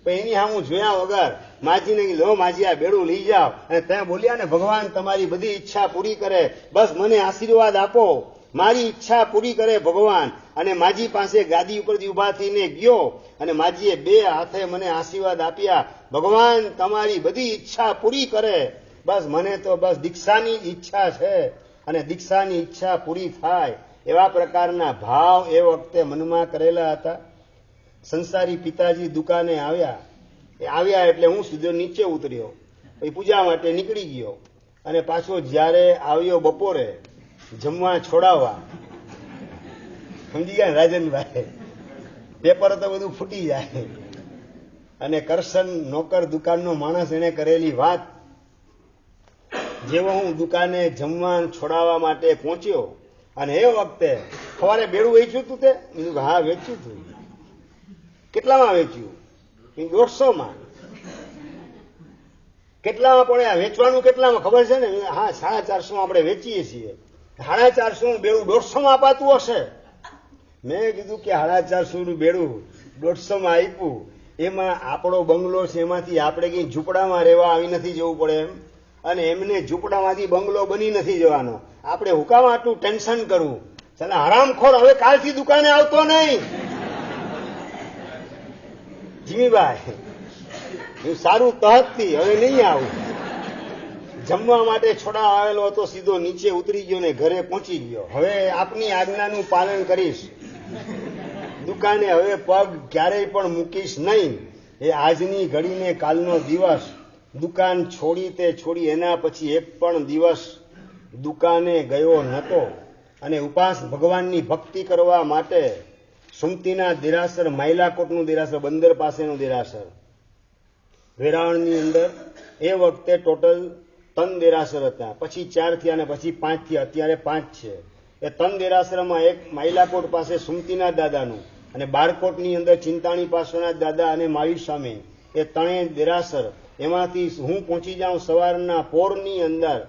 એની આમું જોયા વગર માજીને કીધું, માજી આ બેડું લઈ જાઓ. અને ત્યાં બોલ્યા ને, ભગવાન તમારી બધી ઈચ્છા પૂરી કરે, બસ મને આશીર્વાદ આપો, મારી ઈચ્છા પૂરી કરે ભગવાન. અને માજી પાસે ગાદી ઉપરથી ઉભા થઈને ગયો અને માજીએ બે હાથે મને આશીર્વાદ આપ્યા, ભગવાન તમારી બધી ઈચ્છા પૂરી કરે, બસ મને તો બસ દીક્ષાની ઈચ્છા છે અને દીક્ષાની ઈચ્છા પૂરી થાય, એવા પ્રકારના ભાવ એ વખતે મનમાં કરેલા હતા. સંસારી પિતાજી દુકાને આવ્યા એટલે હું સીધો નીચે ઉતર્યો, પછી પૂજા માટે નીકળી ગયો અને પાછો જ્યારે આવ્યો બપોરે જમવા છોડાવવા, સમજી ગયા રાજનભાઈ, પેપર તો બધું ફૂટી જાય. અને કરશન નોકર દુકાનનો માણસ એને કરેલી વાત, જેવો હું દુકાને જમવા છોડાવવા માટે પહોંચ્યો અને એ વખતે સવારે બેડું વેચ્યું હતું તે? હા વેચ્યું હતું. કેટલામાં વેચ્યું? 150માં. કેટલામાં પડ્યા? વેચવાનું કેટલામાં ખબર છે ને? હા 450 આપણે વેચીએ છીએ. 450 બેડું 150માં અપાતું હશે. મેં કીધું કે 450 બેડું 150માં આપ્યું, એમાં આપણો બંગલો છે, એમાંથી આપણે કઈ ઝૂંપડામાં રહેવા આવી નથી જવું પડે એમ, અને એમને ઝૂંપડામાંથી બંગલો બની નથી જવાનો. આપણે હુકામ આટલું ટેન્શન કરવું? ચાલે હરામખોર, હવે કાલથી દુકાને આવતો નહીં. જીમીભાઈ હું સારું તહતથી હવે નહીં આવું. જમવા માટે છોડા આવેલો હતો, સીધો નીચે ઉતરી ગયો ને ઘરે પહોંચી ગયો. હવે આપની આજ્ઞાનું પાલન કરીશ, દુકાને હવે પગ ક્યારેય પણ મૂકીશ નહીં. એ આજની ઘડીને કાલનો દિવસ દુકાન છોડી એના પછી એક પણ દિવસ દુકાને ગયો નહોતો. અને ઉપાસ ભગવાનની ભક્તિ કરવા માટે સુમતીના દેરાસર, માયલાકોટનું દેરાસર, બંદર પાસેનું દેરાસર, વેરાવળની અંદર એ વખતે ટોટલ 3 દેરાસર હતા. પછી 4 થયા અને પછી 5 થયા, અત્યારે 5 છે. એ 3 દેરાસરમાં એક માયલાકોટ પાસે સુમતીના દાદાનું, અને બારકોટની અંદર ચિંતાણી પાસેના દાદા અને મહાવીર સ્વામી, એ 3 દેરાસર. એમાંથી હું પહોંચી જાઉં સવારના પોરની અંદર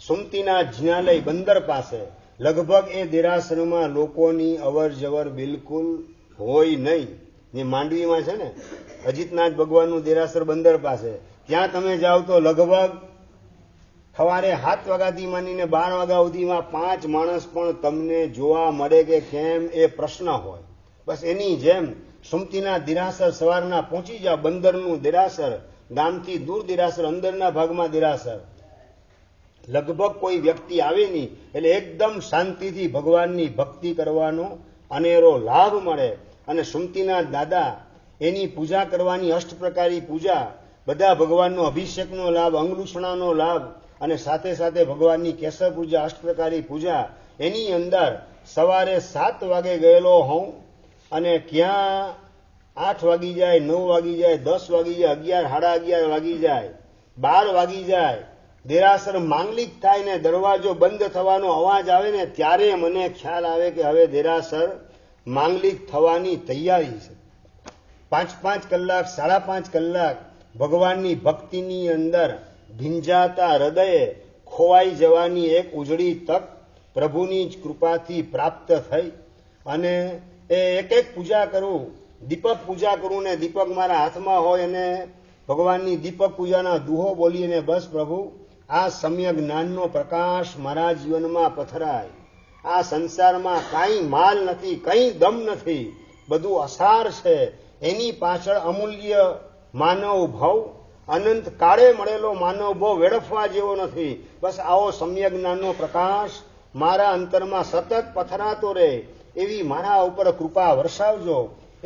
સુમતીના જ્ઞાલય બંદર પાસે. લગભગ એ દેરાસરમાં લોકોની અવર જવર બિલકુલ હોય નહીં. જે માંડવીમાં છે ને અજીતનાથ ભગવાનનું દેરાસર બંદર પાસે, ત્યાં તમે જાઓ તો લગભગ સવારે 7 વાગ્યાથી માંડીને 12 વાગ્યા સુધીમાં 5 માણસ પણ તમને જોવા મળે કે કેમ, એ પ્રશ્ન હોય. બસ એની જેમ સુમતીના દેરાસર સવારના પહોંચી જાઓ, બંદરનું દેરાસર, ગામથી દૂર દેરાસર, અંદરના ભાગમાં દેરાસર, લગભગ કોઈ વ્યક્તિ આવે નહીં, એટલે એકદમ શાંતિથી ભગવાનની ભક્તિ કરવાનો અનેરો લાભ મળે. અને સુમતીના દાદા એની પૂજા કરવાની, અષ્ટપ્રકારી પૂજા, બધા ભગવાનનો અભિષેકનો લાભ, અંગલુષણાનો લાભ, અને સાથે સાથે ભગવાનની કેસર પૂજા, અષ્ટપ્રકારી પૂજા, એની અંદર સવારે 7 વાગે ગયેલો હોઉં અને ક્યાં 8 વાગી જાય, 9 વાગી જાય, 10 વાગી જાય, 11, સાડા 11 વાગી જાય, 12 વાગી જાય, દેરાસર માંગલિક થાય ને દરવાજો બંધ થવાનો અવાજ આવે ને ત્યારે મને ખ્યાલ આવે કે હવે દેરાસર માંગલિક થવાની તૈયારી છે. 5-5 કલાક, 5.5 કલાક ભગવાનની ભક્તિની અંદર ભીંજાતા હૃદયે ખોવાઈ જવાની એક ઉજળી તક પ્રભુની જ કૃપાથી પ્રાપ્ત થઈ. અને એ એક પૂજા કરું, દીપક પૂજા કરું ને દીપક મારા હાથમાં હોય અને ભગવાનની દીપક પૂજાના દુહો બોલીને બસ પ્રભુ આ સમ્યક જ્ઞાનનો પ્રકાશ મારા જીવનમાં પથરાય. આ સંસારમાં કાંઈ માલ નથી, કંઈ દમ નથી, બધું અસાર છે. એની પાછળ અમૂલ્ય માનવ ભાવ, અનંત કાળે મળેલો માનવ ભાવ વેડફવા જેવો નથી. બસ આવો સમ્યક જ્ઞાનનો પ્રકાશ મારા અંતરમાં સતત પથરાતો રહે, એવી મારા ઉપર કૃપા વરસાવજો.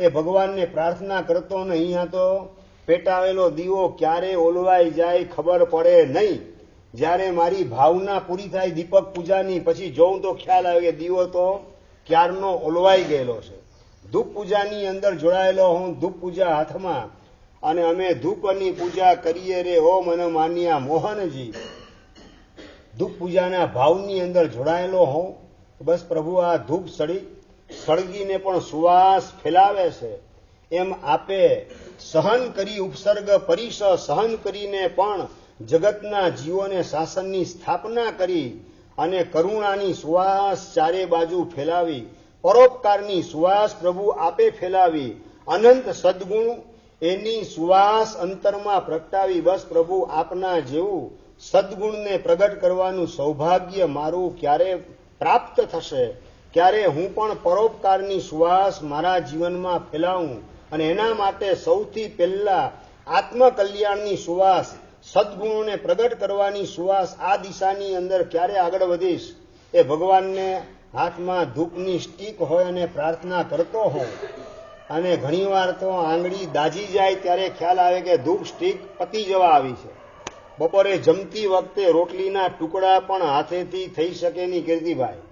એ ભગવાનને પ્રાર્થના કરતો ને અહીંયા તો પેટાવેલો દીવો ક્યારે ઓલવાઈ જાય ખબર પડે નહીં. જ્યારે મારી ભાવના પૂરી થાય દીપક પૂજાની, પછી જોઉં તો ખ્યાલ આવે કે દીવો તો ક્યારનો ઓલવાઈ ગયેલો છે. ધૂપ પૂજાની અંદર જોડાયેલો હું, ધૂપ પૂજા હાથમાં, અને અમે ધૂપની પૂજા કરીએ રે ઓ મન માન્યા મોહનજી. ધૂપ પૂજાના ભાવની અંદર જોડાયેલો હોઉં, બસ પ્રભુ આ ધૂપ સળગીને પણ સુવાસ ફેલાવે છે. એમ આપે સહન કરી ઉપસર્ગ પરિસ, સહન કરીને પણ જગતના જીવોને શાસનની સ્થાપના કરી અને કરુણાની સુવાસ ચારે બાજુ ફેલાવી, પરોપકારની સુવાસ પ્રભુ આપે ફેલાવી, અનંત સદગુણ એની સુવાસ અંતરમાં પ્રગટાવી. બસ પ્રભુ આપના જેવું સદગુણને પ્રગટ કરવાનું સૌભાગ્ય મારું ક્યારે પ્રાપ્ત થશે? ક્યારે હું પણ પરોપકારની સુવાસ મારા જીવનમાં ફેલાવું અને એના માટે સૌથી પહેલા આત્મકલ્યાણની સુવાસ, સદગુણોને પ્રગટ કરવાની સુવાસ, આ દિશાની અંદર ક્યારે આગળ વધીશ એ ભગવાનને હાથમાં ધૂપની સ્ટીક હોય અને પ્રાર્થના કરતો હોઉં. અને ઘણીવાર તો આંગળી દાજી જાય ત્યારે ખ્યાલ આવે કે ધૂપ સ્ટીક પતી જવા આવી છે. બપોરે જમતી વખતે રોટલીના ટુકડા પણ હાથેથી થઈ શકે નહીં કીર્તિભાઈ,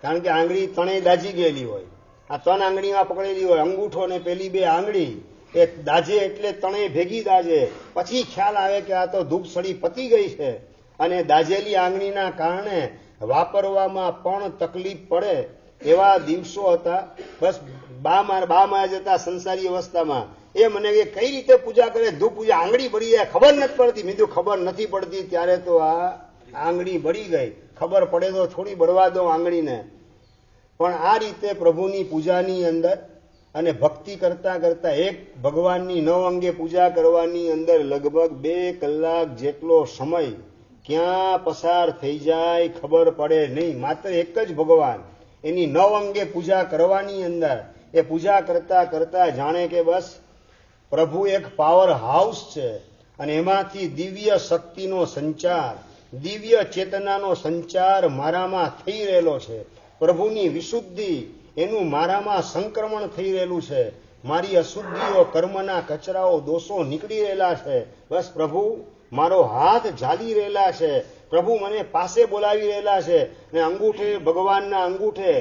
કારણ કે આંગળી ત્રણેય દાજી ગયેલી હોય. આ 3 આંગળીમાં પકડેલી હોય, અંગૂઠો ને પેલી 2 આંગળી એ દાજે એટલે ત્રણેય ભેગી દાજે. પછી ખ્યાલ આવે કે આ તો ધૂપ સળી પતી ગઈ છે. અને દાજેલી આંગળીના કારણે વાપરવામાં પણ તકલીફ પડે એવા દિવસો હતા. બસ બા જતા સંસારી અવસ્થામાં એ મને કે કઈ રીતે પૂજા કરે, ધૂપ પૂજા, આંગળી બળી જાય, ખબર નથી પડતી. મેં ખબર નથી પડતી ત્યારે તો આ આંગળી બળી ગઈ, ખબર પડે તો થોડી બળવા દો આંગળીને. પણ આ રીતે પ્રભુની પૂજાની અંદર અને ભક્તિ કરતા કરતા એક ભગવાનની 9 અંગે પૂજા કરવાની અંદર લગભગ 2 કલાક જેટલો સમય ક્યાં પસાર થઈ જાય ખબર પડે નહીં. માત્ર એક જ ભગવાન, એની 9 અંગે પૂજા કરવાની અંદર એ પૂજા કરતા કરતા જાણે કે બસ પ્રભુ એક પાવર હાઉસ છે અને એમાંથી દિવ્ય શક્તિનો સંચાર, દિવ્ય ચેતનાનો સંચાર મારામાં થઈ રહેલો છે. પ્રભુની વિશુદ્ધિ એનું મારામાં સંક્રમણ થઈ રહેલું છે. મારી અશુદ્ધિઓ, કર્મના કચરાઓ, દોષો નીકળી રહેલા છે. બસ પ્રભુ મારો હાથ ઝાલી રહેલા છે, પ્રભુ મને પાસે બોલાવી રહેલા છે. ને અંગૂઠે, ભગવાનના અંગૂઠે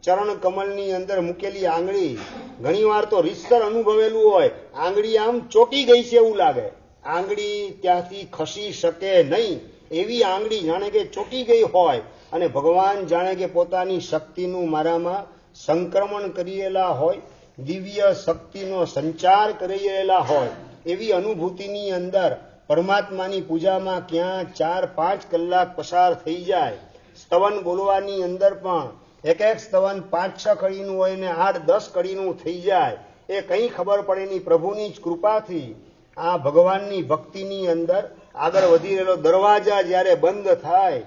ચરણ કમલની અંદર મૂકેલી આંગળી, ઘણીવાર તો રીતસર અનુભવેલું હોય, આંગળી આમ ચોટી ગઈ છે એવું લાગે, આંગળી ત્યાંથી ખસી શકે નહીં એવી આંગળી જાણે કે ચોટી ગઈ હોય. અને ભગવાન જાણે કે પોતાની શક્તિનું મારામાં સંક્રમણ કરેલા હોય, દિવ્ય શક્તિનો સંચાર કરેલા હોય એવી અનુભૂતિની અંદર પરમાત્માની પૂજામાં ક્યાં 4-5 કલાક પસાર થઈ જાય. સ્તવન બોલવાની અંદર પણ એક સ્તવન 5-6 કડીનું હોય ને 8-10 કડીનું થઈ જાય. એ કંઈ ખબર પડે નહીં. પ્રભુની જ કૃપાથી આ ભગવાનની ભક્તિની અંદર આગળ વધી રહેલો. દરવાજા જ્યારે બંધ થાય,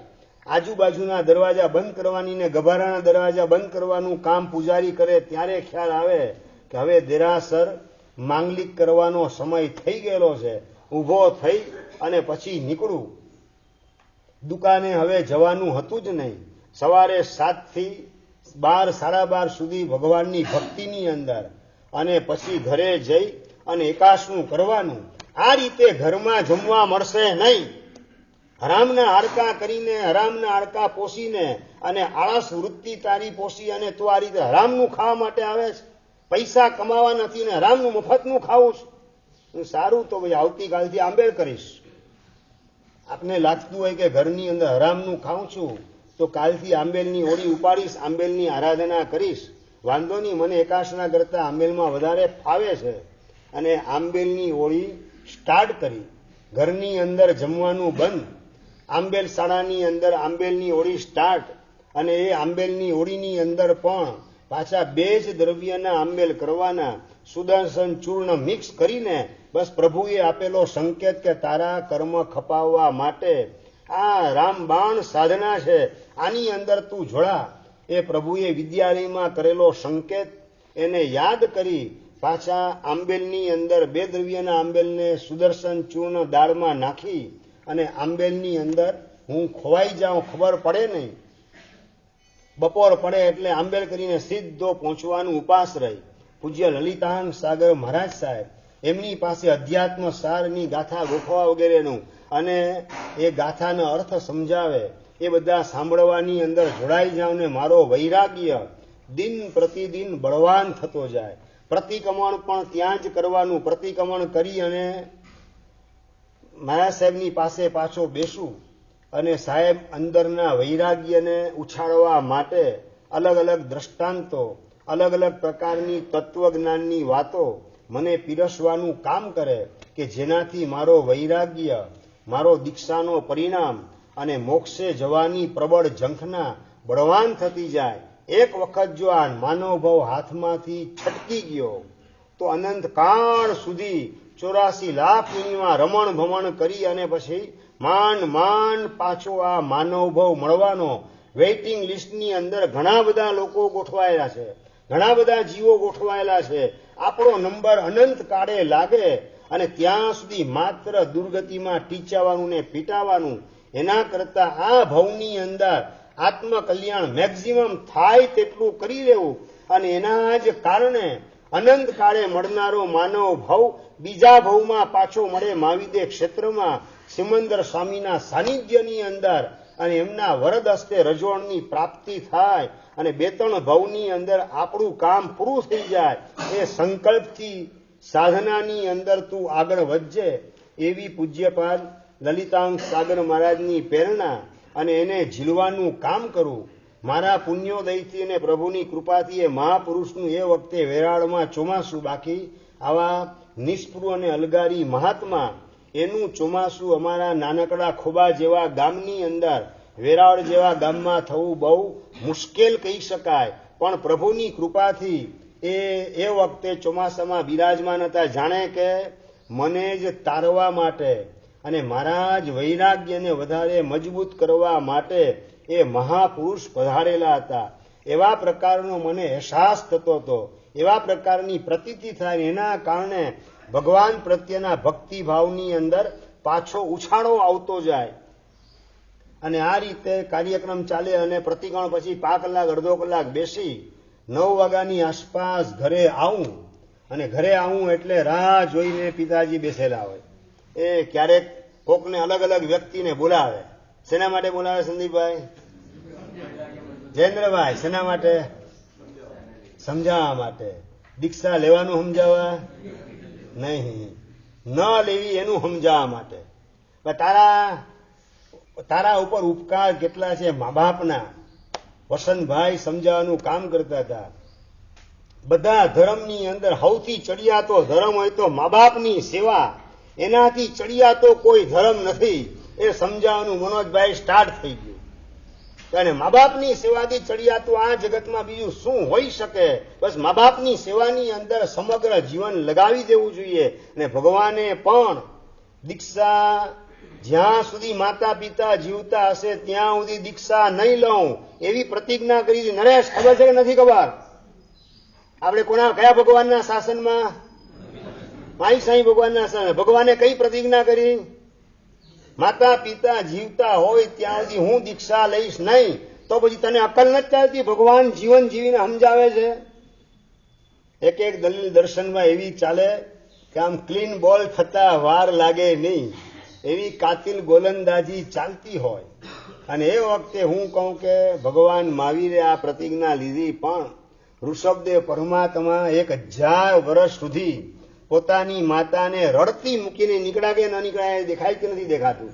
આજુબાજુના દરવાજા બંધ કરવાની ને ગભારાના દરવાજા બંધ કરવાનું કામ પૂજારી કરે ત્યારે ખ્યાલ આવે કે હવે દેરાસર માંગલિક કરવાનો સમય થઈ ગયેલો છે. ઊભો થઈ અને પછી નીકળું. દુકાને હવે જવાનું હતું જ નહીં. સવારે 7 થી 12, 12:30 સુધી ભગવાનની ભક્તિની અંદર અને પછી ઘરે જઈ અને એકાશનું કરવાનું. આ રીતે ઘરમાં જમવા મળશે નહીં. હરામના હાડકા કરીને, હરામના હાડકા પોષીને અને આળસ વૃત્તિ તારી પોષી અને તું આ રીતે હરામનું ખાવા માટે આવે છે. પૈસા કમાવા નથી ને હરામનું મફતનું ખાવું છે. સારું, તો ભાઈ આવતીકાલથી આંબેલ કરીશ. આપને લાગતું હોય કે ઘરની અંદર હરામનું ખાઉં છું તો કાલથી આંબેલની ઓળી ઉપાડીશ, આંબેલની આરાધના કરીશ. વાંધો નહીં, મને એકાશના કરતા આંબેલમાં વધારે ફાવે છે. અને આંબેલની ઓળી સ્ટાર્ટ કરી. ઘરની અંદર જમવાનું બંધ, આંબેલ શાળાની અંદર આંબેલની ઓળી સ્ટાર્ટ. અને એ આંબેલની ઓળીની અંદર પણ પાછા 2 જ દ્રવ્યના આંબેલ કરવાના. સુદર્શન ચૂર્ણ મિક્સ કરીને બસ પ્રભુએ આપેલો સંકેત કે તારા કર્મ ખપાવવા માટે આ રામબાણ સાધના છે, આની અંદર તું જોડા. એ પ્રભુએ વિદ્યાલયમાં કરેલો સંકેત એને યાદ કરી પાછા આંબેલની અંદર 2 દ્રવ્યના આંબેલને સુદર્શન ચૂર્ણ દાળમાં નાખી અને આંબેલની અંદર હું ખોવાઈ જાઉં, ખબર પડે નહીં. બપોર પડે એટલે આંબેલ કરીને સીધો પહોંચવાનું ઉપાસ રહી. પૂજ્ય લલિતાન સાગર મહારાજ સાહેબ, એમની પાસે અધ્યાત્મ સારની ગાથા ગોખવા વગેરેનું અને એ ગાથાનો અર્થ સમજાવે, એ બધા સાંભળવાની અંદર જોડાઈ જાઉં ને મારો વૈરાગ્ય દિન પ્રતિદિન બળવાન થતો જાય. પ્રતિક્રમણ પણ ત્યાં જ કરવાનું. પ્રતિક્રમણ કરી અને મહારાજ સાહેબની પાસે પાછો બેસું અને સાહેબ અંદરના વૈરાગ્યને ઉછાળવા માટે અલગ અલગ દ્રષ્ટાંતો, અલગ અલગ પ્રકારની તત્વજ્ઞાનની વાતો મને પીરસવાનું કામ કરે કે જેનાથી મારો વૈરાગ્ય, મારો દીક્ષાનો પરિણામ અને મોક્ષે જવાની પ્રબળ ઝંખના બળવાન થતી જાય. એક વખત જો આ માનવભાવ હાથમાંથી છટકી ગયો તો અનંત કાળ સુધી 84 લાખ યોનિમાં રમણ ભમણ કરી અને પછી માંડ પાછો આ માનવભાવ મળવાનો વેઇટિંગ લિસ્ટની અંદર ઘણા બધા લોકો ગોઠવાયેલા છે, ઘણા બધા જીવો ગોઠવાયેલા છે. આપણો નંબર અનંત કાળે લાગે અને ત્યાં સુધી માત્ર દુર્ગતિમાં ટીચાવાનું ને પીટાવાનું, એના કરતા આ ભવની અંદર આત્મકલ્યાણ મેક્સિમમ થાય તેટલું કરી લેવું અને એના જ કારણે અનંત કાળે મળનારો માનવ ભવ બીજા ભવમાં પાછો મળે મહાવિદ્ય ક્ષેત્રમાં સિમંદર સ્વામીના સાનિધ્યની અંદર અને એમના વરદ હસ્તે રજોણની પ્રાપ્તિ થાય અને 2-3 ભવની અંદર આપણું કામ પૂરું થઈ જાય. એ સંકલ્પથી સાધનાની અંદર તું આગળ વધજે એવી પૂજ્યપાદ લલિતાંક સાગર મહારાજની પ્રેરણા અને એને ઝીલવાનું કામ કરું. મારા પુણ્યોદયથી અને પ્રભુની કૃપાથી એ મહાપુરુષનું એ વખતે વેરાળમાં ચોમાસું, બાકી આવા નિષ્પૃહ અને અલગારી મહાત્મા એનું ચોમાસું અમારા નાનકડા ખોબા જેવા ગામની અંદર, વેરાળ જેવા ગામમાં થવું બહુ મુશ્કેલ કહી શકાય. પણ પ્રભુની કૃપાથી એ વખતે ચોમાસામાં બિરાજમાન હતા. જાણે કે મને જ તારવા માટે અને મારા જ વૈરાગ્યને વધારે મજબૂત કરવા માટે એ મહાપુરુષ પધારેલા હતા. એવા પ્રકારનો મને અહેસાસ થતો હતો, એવા પ્રકારની પ્રતીતિ થાય. એના કારણે ભગવાન પ્રત્યેના ભક્તિભાવની અંદર પાછો ઉછાળો આવતો જાય અને આ રીતે કાર્યક્રમ ચાલે અને પ્રતિક્રમણ પછી 5 કલાક અડધો કલાક બેસી 9 વાગ્યાની આસપાસ ઘરે આવું અને ઘરે આવું એટલે રાહ જોઈને પિતાજી બેસેલા હોય. એ ક્યારેક કોકને અલગ અલગ વ્યક્તિને બોલાવે. શેના માટે બોલાવે સંદીપભાઈ? જયેન્દ્રભાઈ શેના માટે? સમજાવવા માટે. દીક્ષા લેવાનું સમજાવવા નહીં, ન લેવી એનું સમજાવવા માટે. તારા ઉપર ઉપકાર કેટલા છે મા બાપના. વસંતભાઈ સમજાવવાનું કામ કરતા હતા. બધા ધર્મની અંદર સૌથી ચડિયાતો ધર્મ હોય તો મા બાપની સેવા, એનાથી ચડિયાતો કોઈ ધર્મ નથી. એ સમજાવવાનું મનોજભાઈ સ્ટાર્ટ થઈ ગયું. અને મા બાપની સેવાથી ચડિયાતું આ જગતમાં બીજું શું હોઈ શકે? બસ મા બાપની સેવાની અંદર સમગ્ર જીવન લગાવી દેવું જોઈએ. અને ભગવાને પણ દીક્ષા જ્યાં સુધી માતા પિતા જીવતા હશે ત્યાં સુધી દીક્ષા નહીં લઉં એવી પ્રતિજ્ઞા કરી હતી. નરેશ, ખબર છે કે નથી ખબર? આપણે કયા ભગવાનના શાસનમાં? માઈ સાંઈ ભગવાનના શાસન. ભગવાને કઈ પ્રતિજ્ઞા કરી? માતા પિતા જીવતા હોય ત્યાં સુધી હું દીક્ષા લઈશ નહીં. તો પછી તને અકલ નથી ચાલતી? ભગવાન જીવન જીવીને સમજાવે છે. એક દલીલ દર્શનમાં એવી ચાલે કે આમ ક્લીન બોલ થતા વાર લાગે નહીં એવી કાતિલ ગોલંદાજી ચાલતી હોય. અને એ વખતે હું કહું કે ભગવાન મહાવીરે આ પ્રતિજ્ઞા લીધી, પણ ઋષભદેવ પરમાત્મા 1000 વર્ષ સુધી પોતાની માતાને રડતી મૂકીને નીકળ્યા કે ન નીકળ્યા દેખાય કે નથી દેખાતું?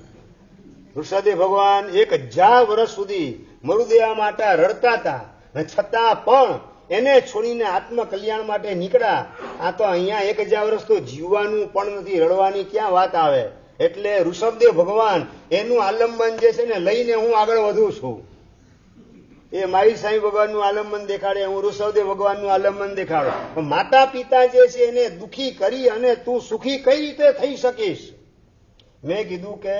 ઋષભદેવ ભગવાન 1000 વર્ષ સુધી મરુદેવા માતા રડતા હતા અને છતાં પણ એને છોડીને આત્મકલ્યાણ માટે નીકળ્યા. આ તો અહીંયા 1000 વર્ષ તો જીવવાનું પણ નથી, રડવાની ક્યાં વાત આવે? એટલે ઋષભદેવ ભગવાન એનું આલંબન જે છે ને લઈને હું આગળ વધું છું. એ મારી સાંઈ ભગવાનનું આલંબન દેખાડે, હું ઋષભદેવ ભગવાનનું આલંબન દેખાડો. માતા પિતા જે છે એને દુઃખી કરી અને તું સુખી કઈ રીતે થઈ શકીશ? મેં કીધું કે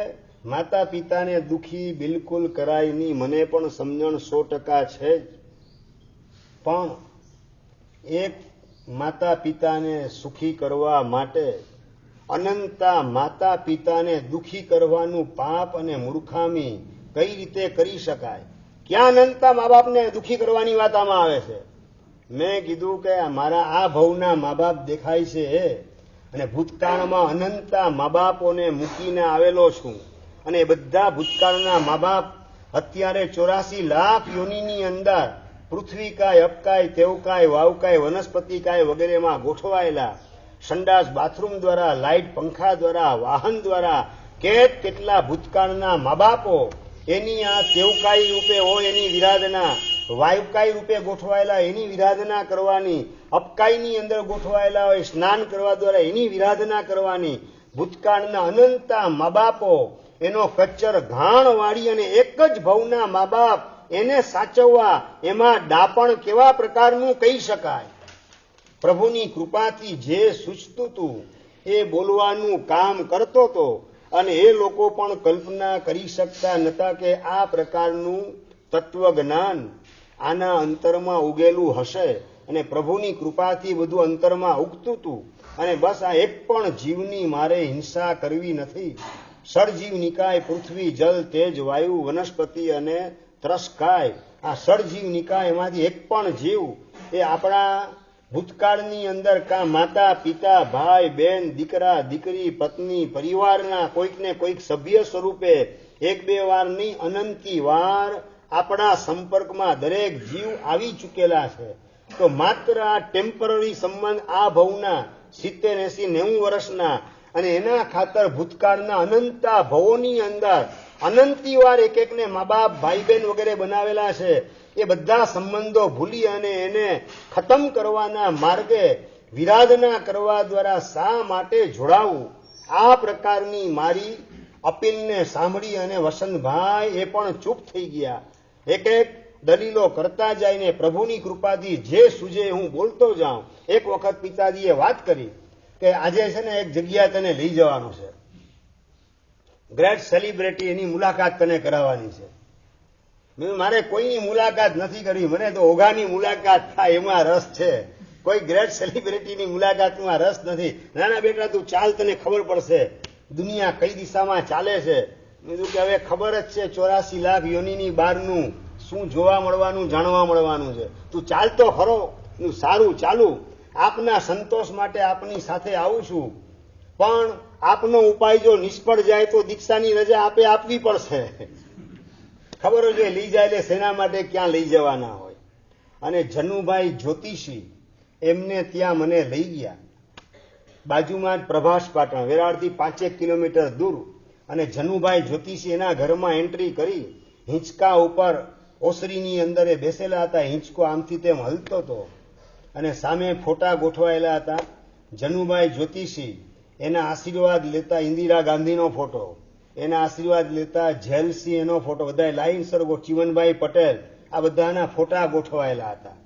માતા પિતાને દુઃખી બિલકુલ કરાય નહીં, મને પણ સમજણ 100% છે જ. પણ એક માતા પિતાને સુખી કરવા માટે અનંતા માતા પિતાને દુઃખી કરવાનું પાપ અને મૂર્ખામી કઈ રીતે કરી શકાય? ક્યાં અનંતા મા બાપને દુઃખી કરવાની વાત આમાં આવે છે? મેં કીધું કે મારા આ ભવના મા બાપ દેખાય છે અને ભૂતકાળમાં અનંતા મા બાપોને મૂકીને આવેલો છું અને એ બધા ભૂતકાળના મા બાપ અત્યારે 84 લાખ યોનિની અંદર પૃથ્વીકાય, અપકાય, તેવકાય, વાવકાય, વનસ્પતિકાય વગેરેમાં ગોઠવાયેલા. સંડાસ બાથરૂમ દ્વારા, લાઇટ પંખા દ્વારા, વાહન દ્વારા કેટલા ભૂતકાળના મા બાપો એની આ તેવકાઈ રૂપે હોય એની વિરાધના, વાયુકાઈ રૂપે ગોઠવાયેલા એની વિરાધના કરવાની, અપકાઈની અંદર ગોઠવાયેલા હોય સ્નાન કરવા દ્વારા એની વિરાધના કરવાની. ભૂતકાળના અનંતા મા બાપો એનો કચ્ચર ઘાણ વાળી અને એક જ ભવના મા બાપ એને સાચવવા, એમાં ડાપણ કેવા પ્રકારનું કહી શકાય? પ્રભુની કૃપાથી જે સૂચતું હતું એ બોલવાનું કામ કરતો હતો અને એ લોકો પણ કલ્પના કરી શકતા નહોતા કે આ પ્રકારનું તત્વ જ્ઞાન આના અંતરમાં ઉગેલું હશે અને પ્રભુની કૃપાથી બધું અંતરમાં ઉગતું હતું અને બસ આ એક પણ જીવની મારે હિંસા કરવી નથી. સળજીવ નિકાય પૃથ્વી જલ તેજ વાયુ વનસ્પતિ અને ત્રસકાય, આ સળજીવ નિકાય એમાંથી એક પણ જીવ એ આપણા ભૂતકાળની અંદર કાં માતા પિતા ભાઈ બહેન દીકરા દીકરી પત્ની પરિવારના કોઈક ને કોઈક સભ્ય સ્વરૂપે એક બે વાર નહીં અનંતી વાર આપણા સંપર્કમાં દરેક જીવ આવી ચૂકેલા છે. તો માત્ર આ ટેમ્પરરી સંબંધ આ ભવના 70, 80, 90 વર્ષના અને એના ખાતર ભૂતકાળના અનંતા ભવોની અંદર અનંતી વાર એક એકને મા બાપ ભાઈ બહેન વગેરે બનાવેલા છે. એ બધા સંબંધો ભૂલી અને એને ખતમ કરવાના માર્ગે વિરાધના કરવા દ્વારા શા માટે જોડાવું? આ પ્રકારની મારી અપીલને સાંભળી અને વસંતભાઈ એ પણ ચૂપ થઈ ગયા. એક એક દલીલો કરતા જઈને પ્રભુની કૃપાથી જે સૂજે હું બોલતો જાઉં. એક વખત પિતાજીએ વાત કરી કે આજે છે ને એક જગ્યા તને લઈ જવાનું છે, ગ્રેટ સેલિબ્રિટી એની મુલાકાત તને કરાવવાની છે. મારે કોઈની મુલાકાત નથી કરવી, મને તો ઓઘાની મુલાકાત થાય એમાં રસ છે, કોઈ ગ્રેટ સેલિબ્રિટીની મુલાકાતમાં રસ નથી. નાના બેટા તું ચાલ, તને ખબર પડશે દુનિયા કઈ દિશામાં ચાલે છે. મેં કીધું કે હવે ખબર જ છે 84 લાખ યોનિની બહારનું શું જોવા મળવાનું જાણવા મળવાનું છે. તું ચાલતો ખરો. સારું ચાલુ, આપના સંતોષ માટે આપની સાથે આવું છું, પણ આપનો ઉપાય જો નિષ્ફળ જાય તો દીક્ષાની રજા આપે આપવી પડશે. ખબર હોય લઈ જાય એટલે સેના માટે ક્યાં લઈ જવાના હોય. અને જનુભાઈ જ્યોતિષી એમને ત્યાં મને લઈ ગયા. બાજુમાં જ પ્રભાસ પાટણ, વેરાળથી 5 કિલોમીટર દૂર. અને જનુભાઈ જ્યોતિષી એના ઘરમાં એન્ટ્રી કરી. હિંચકા ઉપર ઓસરીની અંદર એ બેસેલા હતા. હિંચકો આમથી તેમ હલતો હતો અને સામે ફોટા ગોઠવાયેલા હતા. જનુભાઈ જ્યોતિષી એના આશીર્વાદ લેતા ઇન્દિરા ગાંધીનો ફોટો, એના આશીર્વાદ લેતા જેલસિંહ એનો ફોટો, બધા લાઈનસર ચીમનભાઈ પટેલ, આ બધાના ફોટા ગોઠવાયેલા હતા.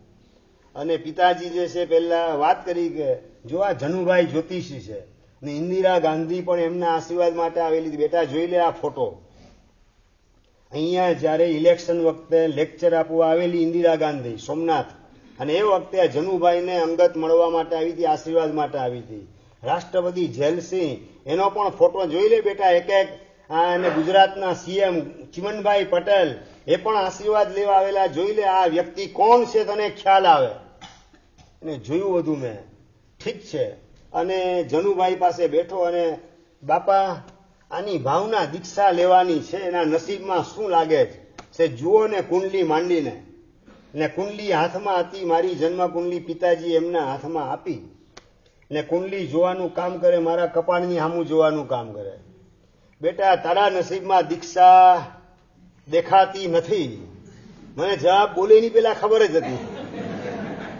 અને પિતાજી જે છે પહેલા વાત કરી કે જો આ જનુભાઈ જ્યોતિષી છે ને ઇન્દિરા ગાંધી પણ એમના આશીર્વાદ માટે આવેલી. બેટા જોઈ લે આ ફોટો. અહીંયા જયારે ઇલેક્શન વખતે લેક્ચર આપવા આવેલી ઇન્દિરા ગાંધી સોમનાથ, અને એ વખતે આ જનુભાઈને અંગત મળવા માટે આવી હતી, આશીર્વાદ માટે આવી હતી. રાષ્ટ્રપતિ જેલસિંહ એનો પણ ફોટો જોઈ લે બેટા એક એક. અને ગુજરાતના સીએમ ચીમનભાઈ પટેલ એ પણ આશીર્વાદ લેવા આવેલા. જોઈ લે આ વ્યક્તિ કોણ છે, તને ખ્યાલ આવે. અને જોયું બધું મેં, ઠીક છે. અને જનુભાઈ પાસે બેઠો અને બાપા આની ભાવના દીક્ષા લેવાની છે, એના નસીબમાં શું લાગે છે જુઓ ને કુંડલી માંડીને. ને કુંડલી હાથમાં હતી, મારી જન્મ કુંડલી પિતાજી એમના હાથમાં આપી. ને કુંડલી જોવાનું કામ કરે, મારા કપાળની સામું જોવાનું કામ કરે. બેટા તારા નસીબમાં દીક્ષા દેખાતી નથી. મને જવાબ બોલે ની પેલા ખબર જ હતી.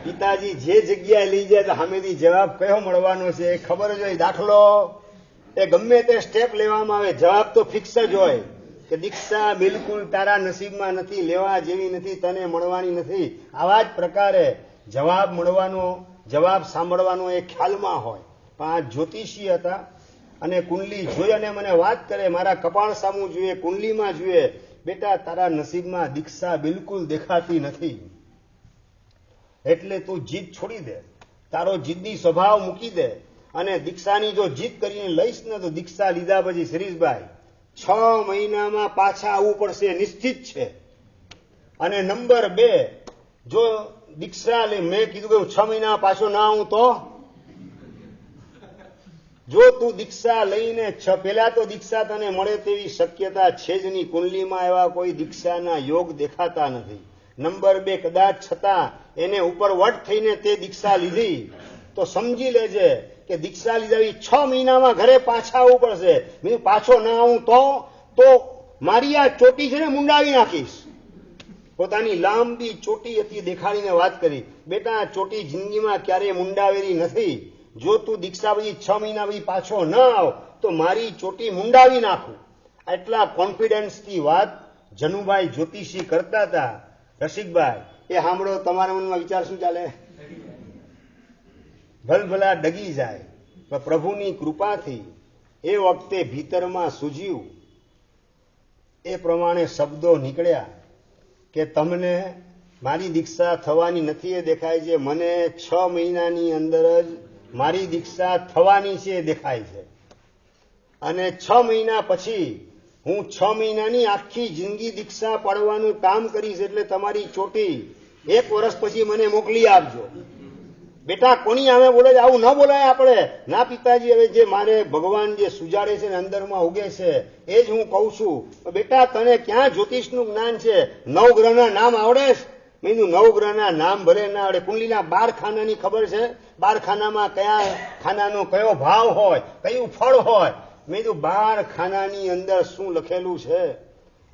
પિતાજી જે જગ્યાએ લઈ જાય તો સામેથી જવાબ કયો મળવાનો છે એ ખબર જ હોય. દાખલો એ ગમે તે સ્ટેપ લેવામાં આવે જવાબ તો ફિક્સ જ હોય કે દીક્ષા બિલકુલ તારા નસીબમાં નથી, લેવા જેવી નથી, તને મળવાની નથી. આવા જ પ્રકારે જવાબ મળવાનો, જવાબ સાંભળવાનો એ ખ્યાલમાં હોય. પણ આ જ્યોતિષી હતા અને કુંડલી જોઈ અને મને વાત કરે, મારા કપાળ સામું જોઈએ, કુંડલીમાં જોઈએ, બેટા તારા નસીબમાં દીક્ષા બિલકુલ દેખાતી નથી. એટલે તું જીદ છોડી દે, તારો જીદની સ્વભાવ મૂકી દે અને દીક્ષાની જો જીદ કરીને લઈશ ને તો દીક્ષા લીધા પછી શિરીષભાઈ 6 મહિનામાં પાછા આવવું પડશે, નિશ્ચિત છે. અને નંબર 2, જો દીક્ષા લે, મેં કીધું કે 6 મહિના પાછો ના આવું તો જો તું દીક્ષા લઈને પેલા તો દીક્ષા તને મળે તેવી શક્યતા છે જ નહીં. કુંડલીમાં એવા કોઈ દીક્ષાના યોગ દેખાતા નથી. નંબર 2, કદાચ છતાં એને ઉપર વટ થઈને તે દીક્ષા લીધી તો સમજી લેજે કે દીક્ષા લીધા 6 મહિનામાં ઘરે પાછા આવવું પડશે. મેં પાછો ના આવું તો મારી આ ચોટી છે ને મુંડાવી નાખીશ. પોતાની લાંબી ચોટી હતી દેખાડીને વાત કરી, બેટા આ ચોટી જિંદગીમાં ક્યારેય મુંડાવેલી નથી. જો તું દીક્ષા પછી 6 મહિના પછી પાછો ન આવ તો મારી ચોટી મુંડાવી નાખું. એટલા કોન્ફિડન્સથી વાત જનુભાઈ જ્યોતિષી કરતા હતા. રસિકભાઈ એ સાંભળો, તમારા મનમાં વિચાર શું ચાલે? ભલભલા ડગી જાય. પણ પ્રભુની કૃપાથી એ વખતે ભીતરમાં સૂજ્યું, એ પ્રમાણે શબ્દો નીકળ્યા કે તમને મારી દીક્ષા થવાની નથી એ દેખાય છે, મને 6 મહિનાની અંદર જ મારી દીક્ષા થવાની છે એ દેખાય છે. અને 6 મહિના પછી હું 6 મહિનાની આખી જિંદગી દીક્ષા પાડવાનું કામ કરીશ, એટલે તમારી ચોટી 1 વર્ષ પછી મને મોકલી આપજો. બેટા કોની સામે બોલે છે? આવું ન બોલાય આપણે. ના પિતાજી, હવે જે મારે ભગવાન જે સુજાડે છે ને અંદરમાં ઉગે છે એ જ હું કહું છું. બેટા તને ક્યાં જ્યોતિષનું જ્ઞાન છે? 9 ગ્રહના નામ આવડે છે? મેં કીધું 9 ગ્રહના નામ ભલે ના આવડે, કુંડલીના 12 ખાનાની ખબર છે? 12 ખાનામાં કયા ખાનાનો કયો ભાવ હોય, કયું ફળ હોય? મેં કીધું 12 ખાનાની અંદર શું લખેલું છે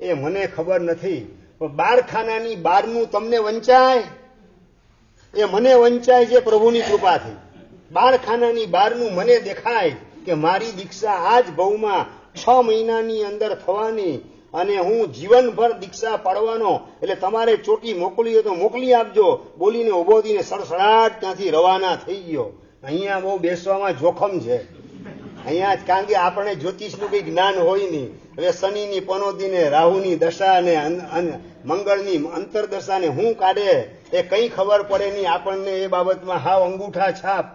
એ મને ખબર નથી, પણ 12 ખાનાની 12નું તમને વંચાય? એ મને વંચાય છે પ્રભુની કૃપાથી. 12 ખાનાની 12નું મને દેખાય કે મારી દીક્ષા આ જ ભવમાં 6 મહિનાની અંદર થવાની, અને હું જીવનભર દીક્ષા પાડવાનો. એટલે તમારે ચોટી મોકલી હોય તો મોકલી આપજો. બોલીને ઉભો થઈને સડસડાટ ત્યાંથી રવાના થઈ ગયો. અહીંયા બહુ બેસવામાં જોખમ છે અહીંયા, કારણ કે આપણે જ્યોતિષનું કંઈ જ્ઞાન હોય નહીં. હવે શનિની પનોતીને રાહુની દશા અને મંગળની અંતરદશાને હું કાઢે એ કંઈ ખબર પડે નહીં આપણને એ બાબતમાં. હાવ અંગૂઠા છાપ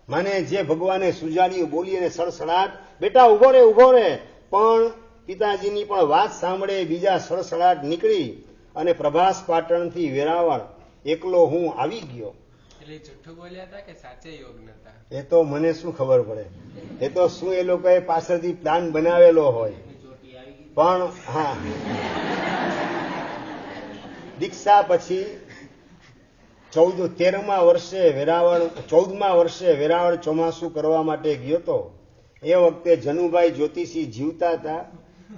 મને જે ભગવાને સુજાડ્યું બોલી અને સડસડાટ. બેટા ઉભો રે. પણ પિતાજીની પણ વાત સાંભળે બીજા સડસડાટ નીકળી અને પ્રભાસ પાટણથી વેરાવળ એકલો હું આવી ગયો. એટલે જુઠ્ઠું બોલ્યા હતા કે સાચે યોગ નતા? એ તો મને શું ખબર પડે, એ તો શું એ લોકોએ પાછળથી પ્લાન બનાવેલો હોય. પણ હા, દીક્ષા પછી 13મા વર્ષે વેરાવળ ચોમાસું કરવા માટે ગયો હતો. એ વખતે જનુભાઈ જ્યોતિષી જીવતા હતા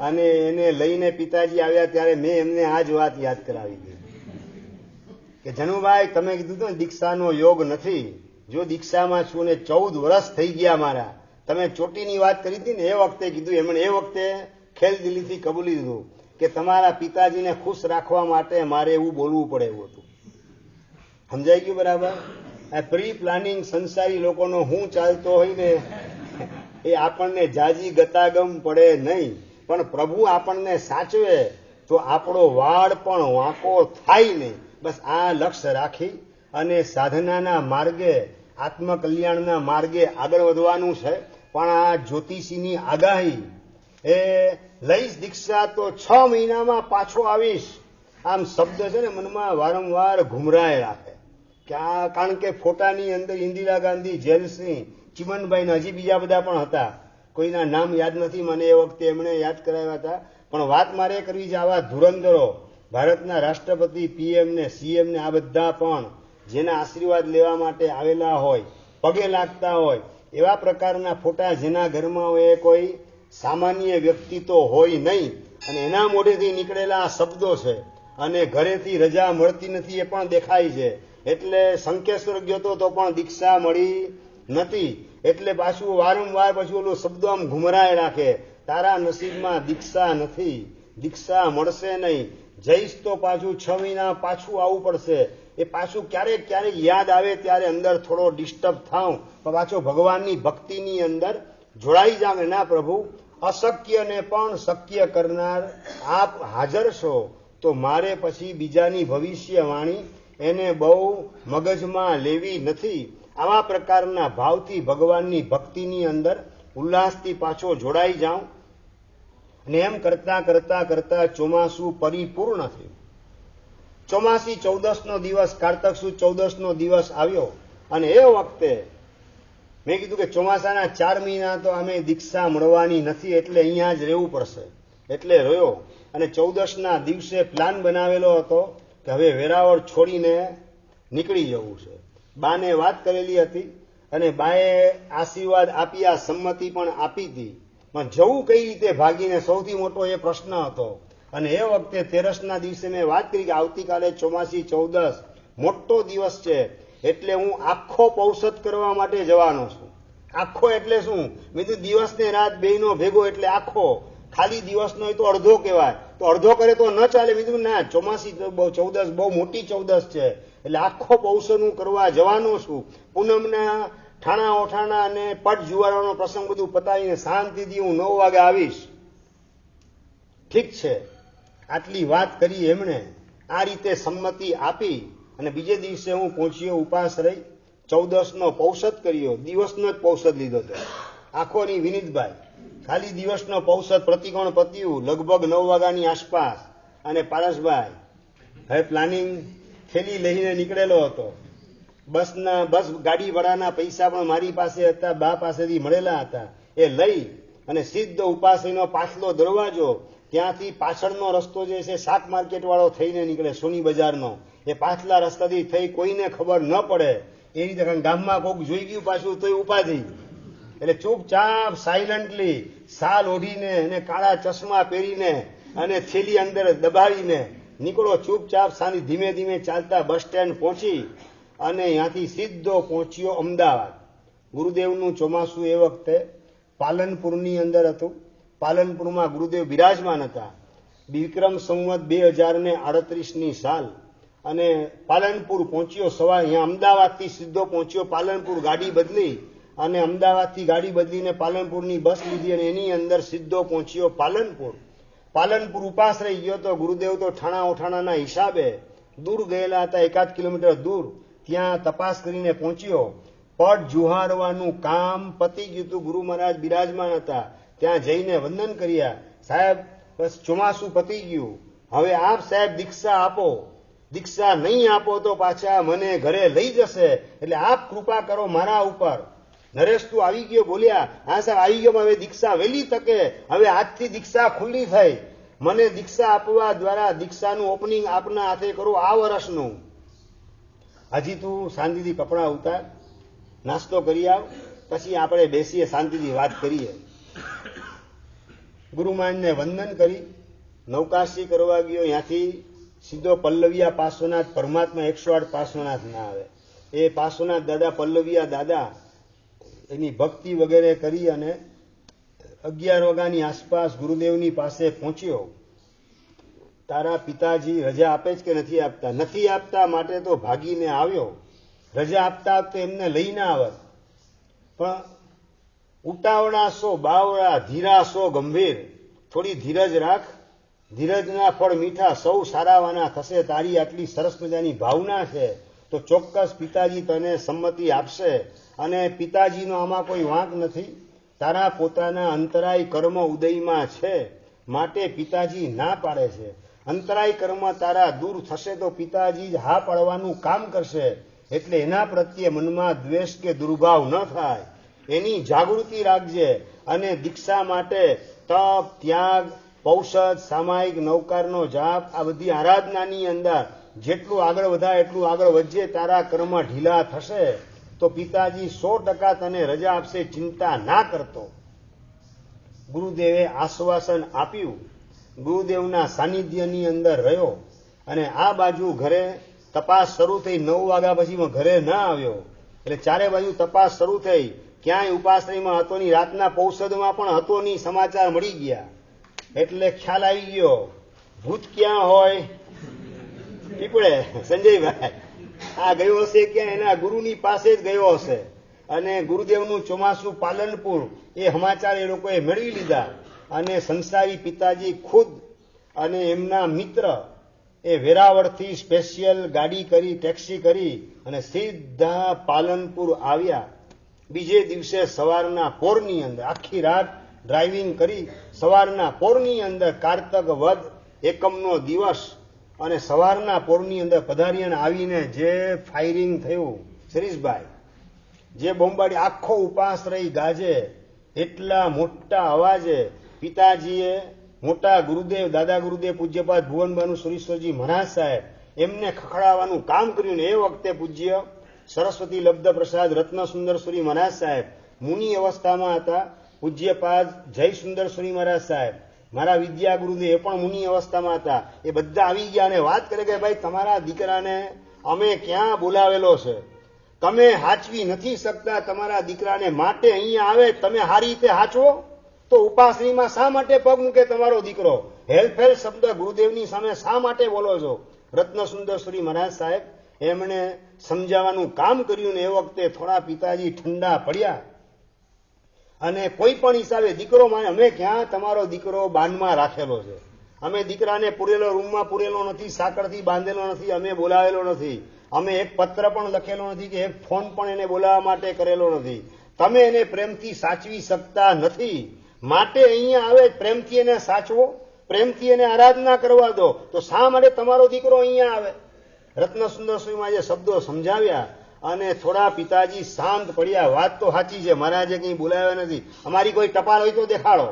અને એને લઈને પિતાજી આવ્યા ત્યારે મેં એમને આ જ વાત યાદ કરાવી હતી કે જનુભાઈ તમે કીધું હતું ને દીક્ષાનો યોગ નથી. જો દીક્ષામાં છું ને 14 વર્ષ થઈ ગયા મારા. તમે ચોટીની વાત કરી હતી ને એ વખતે કીધું. એમણે એ વખતે ખેલદિલીથી કબૂલી દીધું કે તમારા પિતાજીને ખુશ રાખવા માટે મારે એવું બોલવું પડે એવું હતું. સમજાઈ ગયું બરાબર? આ પ્રી પ્લાનિંગ સંસારી લોકોનો હું ચાલતો હોય ને એ આપણને જાજી ગતાગમ પડે નહીં, પણ પ્રભુ આપણને સાચવે તો આપણો વાળ પણ વાંકો થાય નહીં. બસ આ લક્ષ્ય રાખી અને સાધનાના માર્ગે, આત્મકલ્યાણના માર્ગે આગળ વધવાનું છે. પણ આ જ્યોતિષીની આગાહી એ લઈશ દીક્ષા તો 6 મહિનામાં પાછો આવીશ, આમ શબ્દ છે ને મનમાં વારંવાર ઘુમરાય રાખે. કારણ કે ફોટાની અંદર ઇન્દિરા ગાંધી, જેલસિંહ, ચિમનભાઈ, હજી બીજા બધા પણ હતા. કોઈના નામ યાદ નથી મને, એ વખતે એમણે યાદ કરાવ્યા હતા. પણ વાત મારે કરવી છે આવા ધુરંધરો, ભારતના રાષ્ટ્રપતિ, PM ને CM ને આ બધા પણ જેના આશીર્વાદ લેવા માટે આવેલા હોય, પગે લાગતા હોય, એવા પ્રકારના ફોટા જેના ઘરમાં હોય એ કોઈ સામાન્ય વ્યક્તિ તો હોય નહીં. અને એના મોઢેથી નીકળેલા આ શબ્દો છે અને ઘરેથી રજા મળતી નથી એ પણ દેખાય છે. એટલે શંકેશ્વર ગયો તો પણ દીક્ષા મળી નથી. એટલે પાછું વારંવાર પછી ઓલો શબ્દો આમ ઘુમરાય રાખે, તારા નસીબમાં દીક્ષા નથી, દીક્ષા મળશે નહીં, જઈશ તો પાછું 6 મહિના પાછું આવવું પડશે. એ પાછું ક્યારેક યાદ આવે ત્યારે અંદર થોડો ડિસ્ટર્બ થાઉં, પણ પાછો ભગવાનની ભક્તિની અંદર જોડાઈ જાવ. ના પ્રભુ, અશક્યને પણ શક્ય કરનાર આપ હાજર છો, તો મારે પછી બીજાની ભવિષ્યવાણી એને બહુ મગજમાં લેવી નથી. આવા પ્રકારના ભાવથી ભગવાનની ભક્તિની અંદર ઉલ્લાસથી પાછો જોડાઈ જાઉં. અને એમ કરતા ચોમાસું પરિપૂર્ણ થયું. ચોમાસી 14નો દિવસ, કારતક સુદ 14નો દિવસ આવ્યો. અને એ વખતે મેં કીધું કે ચોમાસાના 4 મહિના તો અમે દીક્ષા મળવાની નથી, એટલે અહીંયા જ રહેવું પડશે. એટલે રહ્યો. અને 14ના દિવસે પ્લાન બનાવેલો હતો કે હવે વેરાવળ છોડીને નીકળી જવું છે. બાને વાત કરેલી હતી અને બાએ આશીર્વાદ આપ્યા, સંમતિ પણ આપી હતી. પણ જવું કઈ રીતે ભાગીને, સૌથી મોટો એ પ્રશ્ન હતો. અને એ વખતે 13ના દિવસે મેં વાત કરી કે આવતીકાલે ચોમાસી 14 મોટો દિવસ છે, એટલે હું આખો પૌષધ કરવા માટે જવાનો છું. આખો એટલે શું? મેં કીધું દિવસ ને રાત બેયનો ભેગો એટલે આખો. ખાલી દિવસનો હોય તો અડધો કહેવાય, તો અડધો કરે તો ન ચાલે. મેં કીધું ના, ચોમાસી 14 બહુ મોટી 14 છે, એટલે આખો પૌષધનું કરવા જવાનો છું. પૂનમના ઠાણા ઓઠાણા અને પટ જુવારવાનો પ્રસંગ બધું પતાવીને શાંતિથી હું 9 વાગે આવીશ. ઠીક છે, આટલી વાત કરી એમણે. આ રીતે સંમતિ આપી અને બીજે દિવસે હું પહોંચ્યો ઉપાસ રહી. 14નો પૌષધ કર્યો, દિવસનો જ પૌષધ લીધો હતો આખો ની વિનીતભાઈ. ખાલી દિવસનો પૌષધ પ્રતિકોણ પત્યું લગભગ 9 વાગ્યાની આસપાસ. અને પારસભાઈ હવે પ્લાનિંગ થેલી લઈને નીકળેલો હતો. બસ ગાડીવાળાના પૈસા પણ મારી પાસે હતા, બા પાસેથી મળેલા હતા. એ લઈ અને સીધો ઉપાસરીનો પાછલો દરવાજો, ત્યાંથી પાછળનો રસ્તો જે છે શાક માર્કેટ વાળો થઈને નીકળે સોની બજારનો, એ પાછલા રસ્તાથી થઈ કોઈને ખબર ન પડે એ રીતે. ગામમાં કોક જોઈ ગયું પાછું તો ઉપાધિ. એટલે ચૂપચાપ સાયલન્ટલી શાલ ઓઢીને અને કાળા ચશ્મા પહેરીને અને થેલી અંદર દબાવીને નીકળો ચૂપચાપ. સાની ધીમે ધીમે ચાલતા બસ સ્ટેન્ડ પહોંચી અને ત્યાંથી સીધો પહોંચ્યો અમદાવાદ. ગુરુદેવનું ચોમાસું એ વખતે પાલનપુરની અંદર હતું. પાલનપુરમાં ગુરુદેવ બિરાજમાન હતા. વિક્રમ સંવત 2038ની સાલ. અને પાલનપુર પહોંચ્યો સવાર. અહીંયા અમદાવાદથી સીધો પહોંચ્યો પાલનપુર. ગાડી બદલી અને અમદાવાદથી ગાડી બદલીને પાલનપુરની બસ લીધી અને એની અંદર સીધો પહોંચ્યો પાલનપુર. પાલનપુર ઉપાસ રહી ગયો તો ગુરુદેવ તો ઠાણા ઓઠાણાના હિસાબે દૂર ગયેલા હતા, 1 કિલોમીટર દૂર. ત્યાં તપાસ કરીને પહોંચ્યો. પટ જુહારવાનું કામ પતી ગયું હતું. ગુરુ મહારાજ બિરાજમાન હતા. ત્યાં જઈને વંદન કર્યા. સાહેબ બસ ચોમાસું પતી ગયું, હવે આપ સાહેબ દીક્ષા આપો. દીક્ષા નહીં આપો તો પાછા મને ઘરે લઈ જશે, એટલે આપ કૃપા કરો મારા ઉપર. નરેશ તું આવી ગયો? બોલ્યા હા સાહેબ આવી ગયો. હવે દીક્ષા વહેલી તકે, હવે આજથી દીક્ષા ખુલ્લી થઈ. મને દીક્ષા આપવા દ્વારા દીક્ષાનું ઓપનિંગ આપના હાથે કરો આ વર્ષનું. હજી તું શાંતિથી કપડાં ઉતાર, નાસ્તો કરી આવ, પછી આપણે બેસીએ શાંતિથી વાત કરીએ. ગુરુમાનને વંદન કરી નૌકાશી કરવા ગયો. ત્યાંથી સીધો પલ્લવિયા પાર્શ્વનાથ. પરમાત્મા 108 પાર્શ્વનાથ ના આવે. એ પાર્શ્વનાથ દાદા, પલ્લવિયા દાદા, એની ભક્તિ વગેરે કરી અને 11 વાગ્યાની આસપાસ ગુરુદેવની પાસે પહોંચ્યો. તારા પિતાજી રજા આપે જ કે નથી આપતા? નથી આપતા માટે તો ભાગીને આવ્યો. રજા આપતા તો એમને લઈને આવત. પણ ઉતાવળા સો બાવળા, ધીરા સો ગંભીર. થોડી ધીરજ રાખ, ધીરજના ફળ મીઠા, સૌ સારાવાના થશે. તારી આટલી સરસ મજાની ભાવના છે તો ચોક્કસ પિતાજી તને સંમતિ આપશે. અને પિતાજીનો આમાં કોઈ વાંક નથી. તારા પોતાના અંતરાય કર્મ ઉદયમાં છે માટે પિતાજી ના પાડે છે. અંતરાય કર્મ તારા દૂર થશે તો પિતાજી જ હા પાડવાનું કામ કરશે. એટલે એના પ્રત્યે મનમાં દ્વેષ કે દુર્ભાવ ન થાય એની જાગૃતિ રાખજે. અને દીક્ષા માટે તપ, ત્યાગ, પૌષધ, સામાયિક, નવકારનો જાપ, આ બધી આરાધનાની અંદર જેટલું આગળ વધાય એટલું આગળ વધજે. તારા કર્મ ઢીલા થશે તો પિતાજી 100% તને રજા આપશે, ચિંતા ના કરતો. ગુરુદેવે આશ્વાસન આપ્યું. ગુરુદેવના સાનિધ્યની અંદર રહ્યો અને આ બાજુ ઘરે તપાસ શરૂ થઈ. 9 વાગ્યા પછી ઘરે ન આવ્યો. એટલે ચારે બાજુ તપાસ શરૂ થઈ. ક્યાંય ઉપાશ્રયમાં હતો નહીં, રાતના પૌષધમાં પણ હતો નહીં. સમાચાર મળી ગયા એટલે ખ્યાલ આવી ગયો ભૂત ક્યાં હોય પીપળે. સંજયભાઈ આ ગયો હશે ક્યાં? એના ગુરુની પાસે જ ગયો હશે. અને ગુરુદેવનું ચોમાસું પાલનપુર, એ સમાચાર એ લોકોએ મેળવી લીધા. અને સંસારી પિતાજી ખુદ અને એમના મિત્ર એ વેરાવળથી સ્પેશિયલ ગાડી કરી, ટેક્સી કરી અને સીધા પાલનપુર આવ્યા. બીજે દિવસે સવારના પોરની અંદર આખી રાત ડ્રાઇવિંગ કરી. સવારના પોરની અંદર કારતક વદ એકમનો દિવસ અને સવારના પોરની અંદર પધારીને આવીને જે ફાયરિંગ થયું શરીશભાઈ, જે બોમ્બાડી આખો ઉપાસ રહી ગાજે એટલા મોટા અવાજે પિતાજીએ મોટા ગુરુદેવ, દાદા ગુરુદેવ પૂજ્યપાદ ભુવનબાનુ સુરેશ્વરજી મહારાજ સાહેબ એમને ખખડાવવાનું કામ કર્યું. ને એ વખતે પૂજ્ય સરસ્વતી લબ્ધ પ્રસાદ રત્ન સુંદરસુરી મહારાજ સાહેબ મુનિ અવસ્થામાં હતા. પૂજ્યપાદ જય સુંદરસુરી મહારાજ સાહેબ, મારા વિદ્યા ગુરુદેવ, એ પણ મુનિ અવસ્થામાં હતા. એ બધા આવી ગયા અને વાત કરે કે ભાઈ તમારા દીકરાને અમે ક્યાં બોલાવેલો છે, તમે હાચવી નથી શકતા તમારા દીકરાને, માટે અહીંયા આવે. તમે સારી રીતે હાચવો તો ઉપાસનીમાં શા માટે પગ મૂકે તમારો દીકરો? હેલ્ફેલ શબ્દ ગુરુદેવની સામે શા માટે બોલો છો? રત્ન સુંદરસુરી મહારાજ સાહેબ એમણે સમજાવવાનું કામ કર્યું. ને એ વખતે થોડા પિતાજી ઠંડા પડ્યા અને કોઈ પણ હિસાબે દીકરો માને અમે ક્યાં તમારો દીકરો બાનમાં રાખેલો છે, અમે દીકરાને પૂરેલો રૂમમાં પૂરેલો નથી, સાંકળથી બાંધેલો નથી, અમે બોલાવેલો નથી, અમે એક પત્ર પણ લખેલો નથી કે એક ફોન પણ એને બોલાવવા માટે કરેલો નથી. તમે એને પ્રેમથી સાચવી શકતા નથી, માટે અહીંયા આવે પ્રેમથી એને સાચવો, પ્રેમથી એને આરાધના કરવા દો. તો શા માટે તમારો દીકરો અહીંયા આવે? રત્નસુંદર સ્વામીમાં જે શબ્દો સમજાવ્યા અને થોડા પિતાજી શાંત પડ્યા. વાત તો સાચી છે, મહારાજે કંઈ બોલાવ્યા નથી. અમારી કોઈ ટપાલ હોય તો દેખાડો.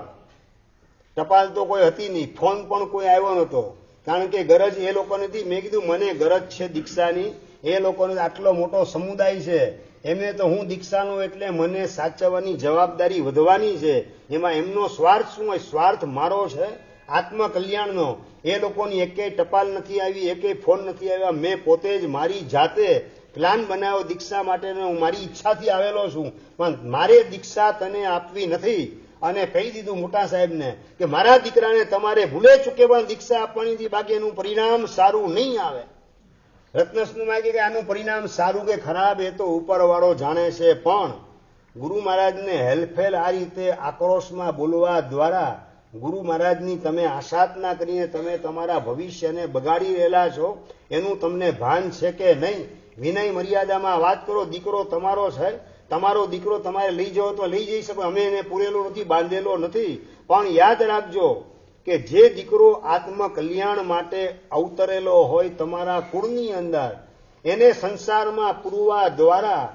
ટપાલ તો કોઈ હતી નહીં, ફોન પણ કોઈ આવ્યો નહોતો, કારણ કે ગરજ એ લોકોને હતી. મેં કીધું મને ગરજ છે દીક્ષાની, એ લોકોને આટલો મોટો સમુદાય છે, એમને તો હું દીક્ષાનો એટલે મને સાચવવાની જવાબદારી વધવાની છે. એમાં એમનો સ્વાર્થ શું હોય? સ્વાર્થ મારો છે આત્મકલ્યાણનો. એ લોકોની એકેય ટપાલ નથી આવી, એકેય ફોન નથી આવ્યા. મેં પોતે જ મારી જાતે પ્લાન બનાવ્યો દીક્ષા માટેનો. હું મારી ઈચ્છાથી આવેલો છું, પણ મારે દીક્ષા તને આપવી નથી. અને કહી દીધું મોટા સાહેબને કે મારા દીકરાને તમારે ભૂલે ચૂકે પણ દીક્ષા આપવાની હતી, બાકી એનું પરિણામ સારું નહીં આવે. રત્નસ્વામી કે આનું પરિણામ સારું કે ખરાબ એ તો ઉપરવાળો જાણે છે, પણ ગુરુ મહારાજને હેલફેલ આ રીતે આક્રોશમાં બોલવા દ્વારા ગુરુ મહારાજની તમે આશાતના કરીને તમે તમારા ભવિષ્યને બગાડી રહેલા છો, એનું તમને ભાન છે કે નહીં? વિનય મર્યાદામાં વાત કરો. દીકરો તમારો છે, તમારો દીકરો તમારે લઈ જવો તો લઈ જઈ શકો. અમે એને પૂરેલો નથી, બાંધેલો નથી, પણ યાદ રાખજો કે જે દીકરો આત્મકલ્યાણ માટે અવતરેલો હોય તમારા કુળની અંદર, એને સંસારમાં પૂરવા દ્વારા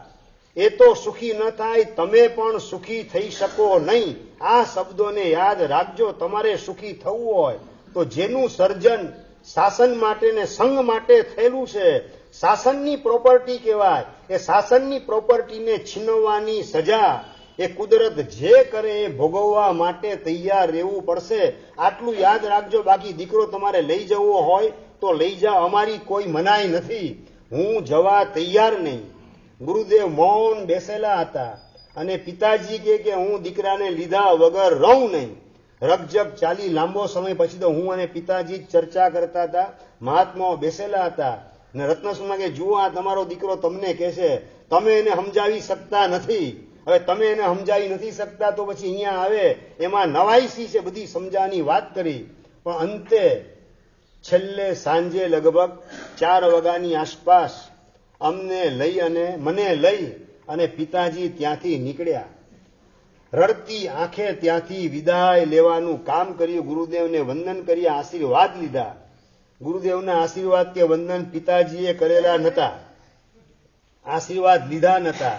એ તો સુખી ન થાય, તમે પણ સુખી થઈ શકો નહીં. આ શબ્દોને યાદ રાખજો. તમારે સુખી થવું હોય તો જેનું સર્જન શાસન માટે ને સંઘ માટે થયેલું છે, શાસનની પ્રોપર્ટી કહેવાય, એ શાસનની પ્રોપર્ટીને છીનવવાની સજા એ કુદરત જે કરે એ ભોગવવા માટે તૈયાર રહેવું પડશે. આટલું યાદ રાખજો. બાકી દીકરો તમારે લઈ જવો હોય તો લઈ જાઓ, અમારી કોઈ મનાઈ નથી. હું જવા તૈયાર નહીં. ગુરુદેવ મૌન બેસેલા હતા અને પિતાજી કે હું દીકરાને લીધા વગર રહું નહીં. રકજક ચાલી લાંબો સમય પછી તો હું અને પિતાજી ચર્ચા કરતા હતા. મહાત્માઓ બેસેલા હતા ને રત્નસ્વામી કે જુઓ આ તમારો દીકરો તમને કહે છે, તમે એને સમજાવી શકતા નથી. હવે તમે એને સમજાવી નથી શકતા તો પછી અહીંયા આવે એમાં નવાઈસી છે, બધી સમજાવવાની વાત કરી. પણ અંતે છેલ્લે સાંજે લગભગ 4 વાગ્યાની આસપાસ મને લઈ અને પિતાજી ત્યાંથી નીકળ્યા. રડતી આંખે ત્યાંથી વિદાય લેવાનું કામ કર્યું. ગુરુદેવને વંદન કરી આશીર્વાદ લીધા. ગુરુદેવના આશીર્વાદ કે વંદન પિતાજીએ કરેલા નહોતા, આશીર્વાદ લીધા નહોતા,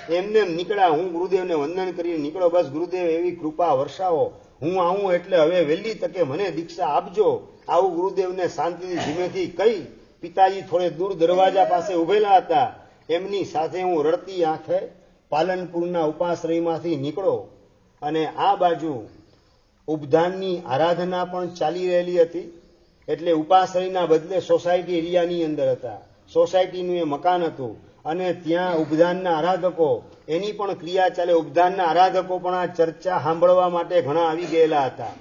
એમને નીકળ્યા. હું ગુરુદેવને વંદન કરીને નીકળો. બસ ગુરુદેવ એવી કૃપા વર્ષાવો, હું આવું એટલે હવે વહેલી તકે મને દીક્ષા આપજો. આવું ગુરુદેવને શાંતિથી ધીમેથી કહી પિતાજી થોડે દૂર દરવાજા પાસે ઉભેલા હતા. એમની સાથે હું રડતી આંખે પાલનપુરના ઉપાશ્રયમાંથી નીકળો અને આ બાજુ ઉપધાનની આરાધના પણ ચાલી રહેલી હતી. એટલે ઉપાશ્રયના બદલે સોસાયટી એરિયાની અંદર હતા. સોસાયટીનું એ મકાન હતું અને ત્યાં ઉપધાનના આરાધકો એની પણ ક્રિયા ચાલે. ઉપધાનના આરાધકો પણ આ ચર્ચા સાંભળવા માટે ઘણા આવી ગયેલા હતા.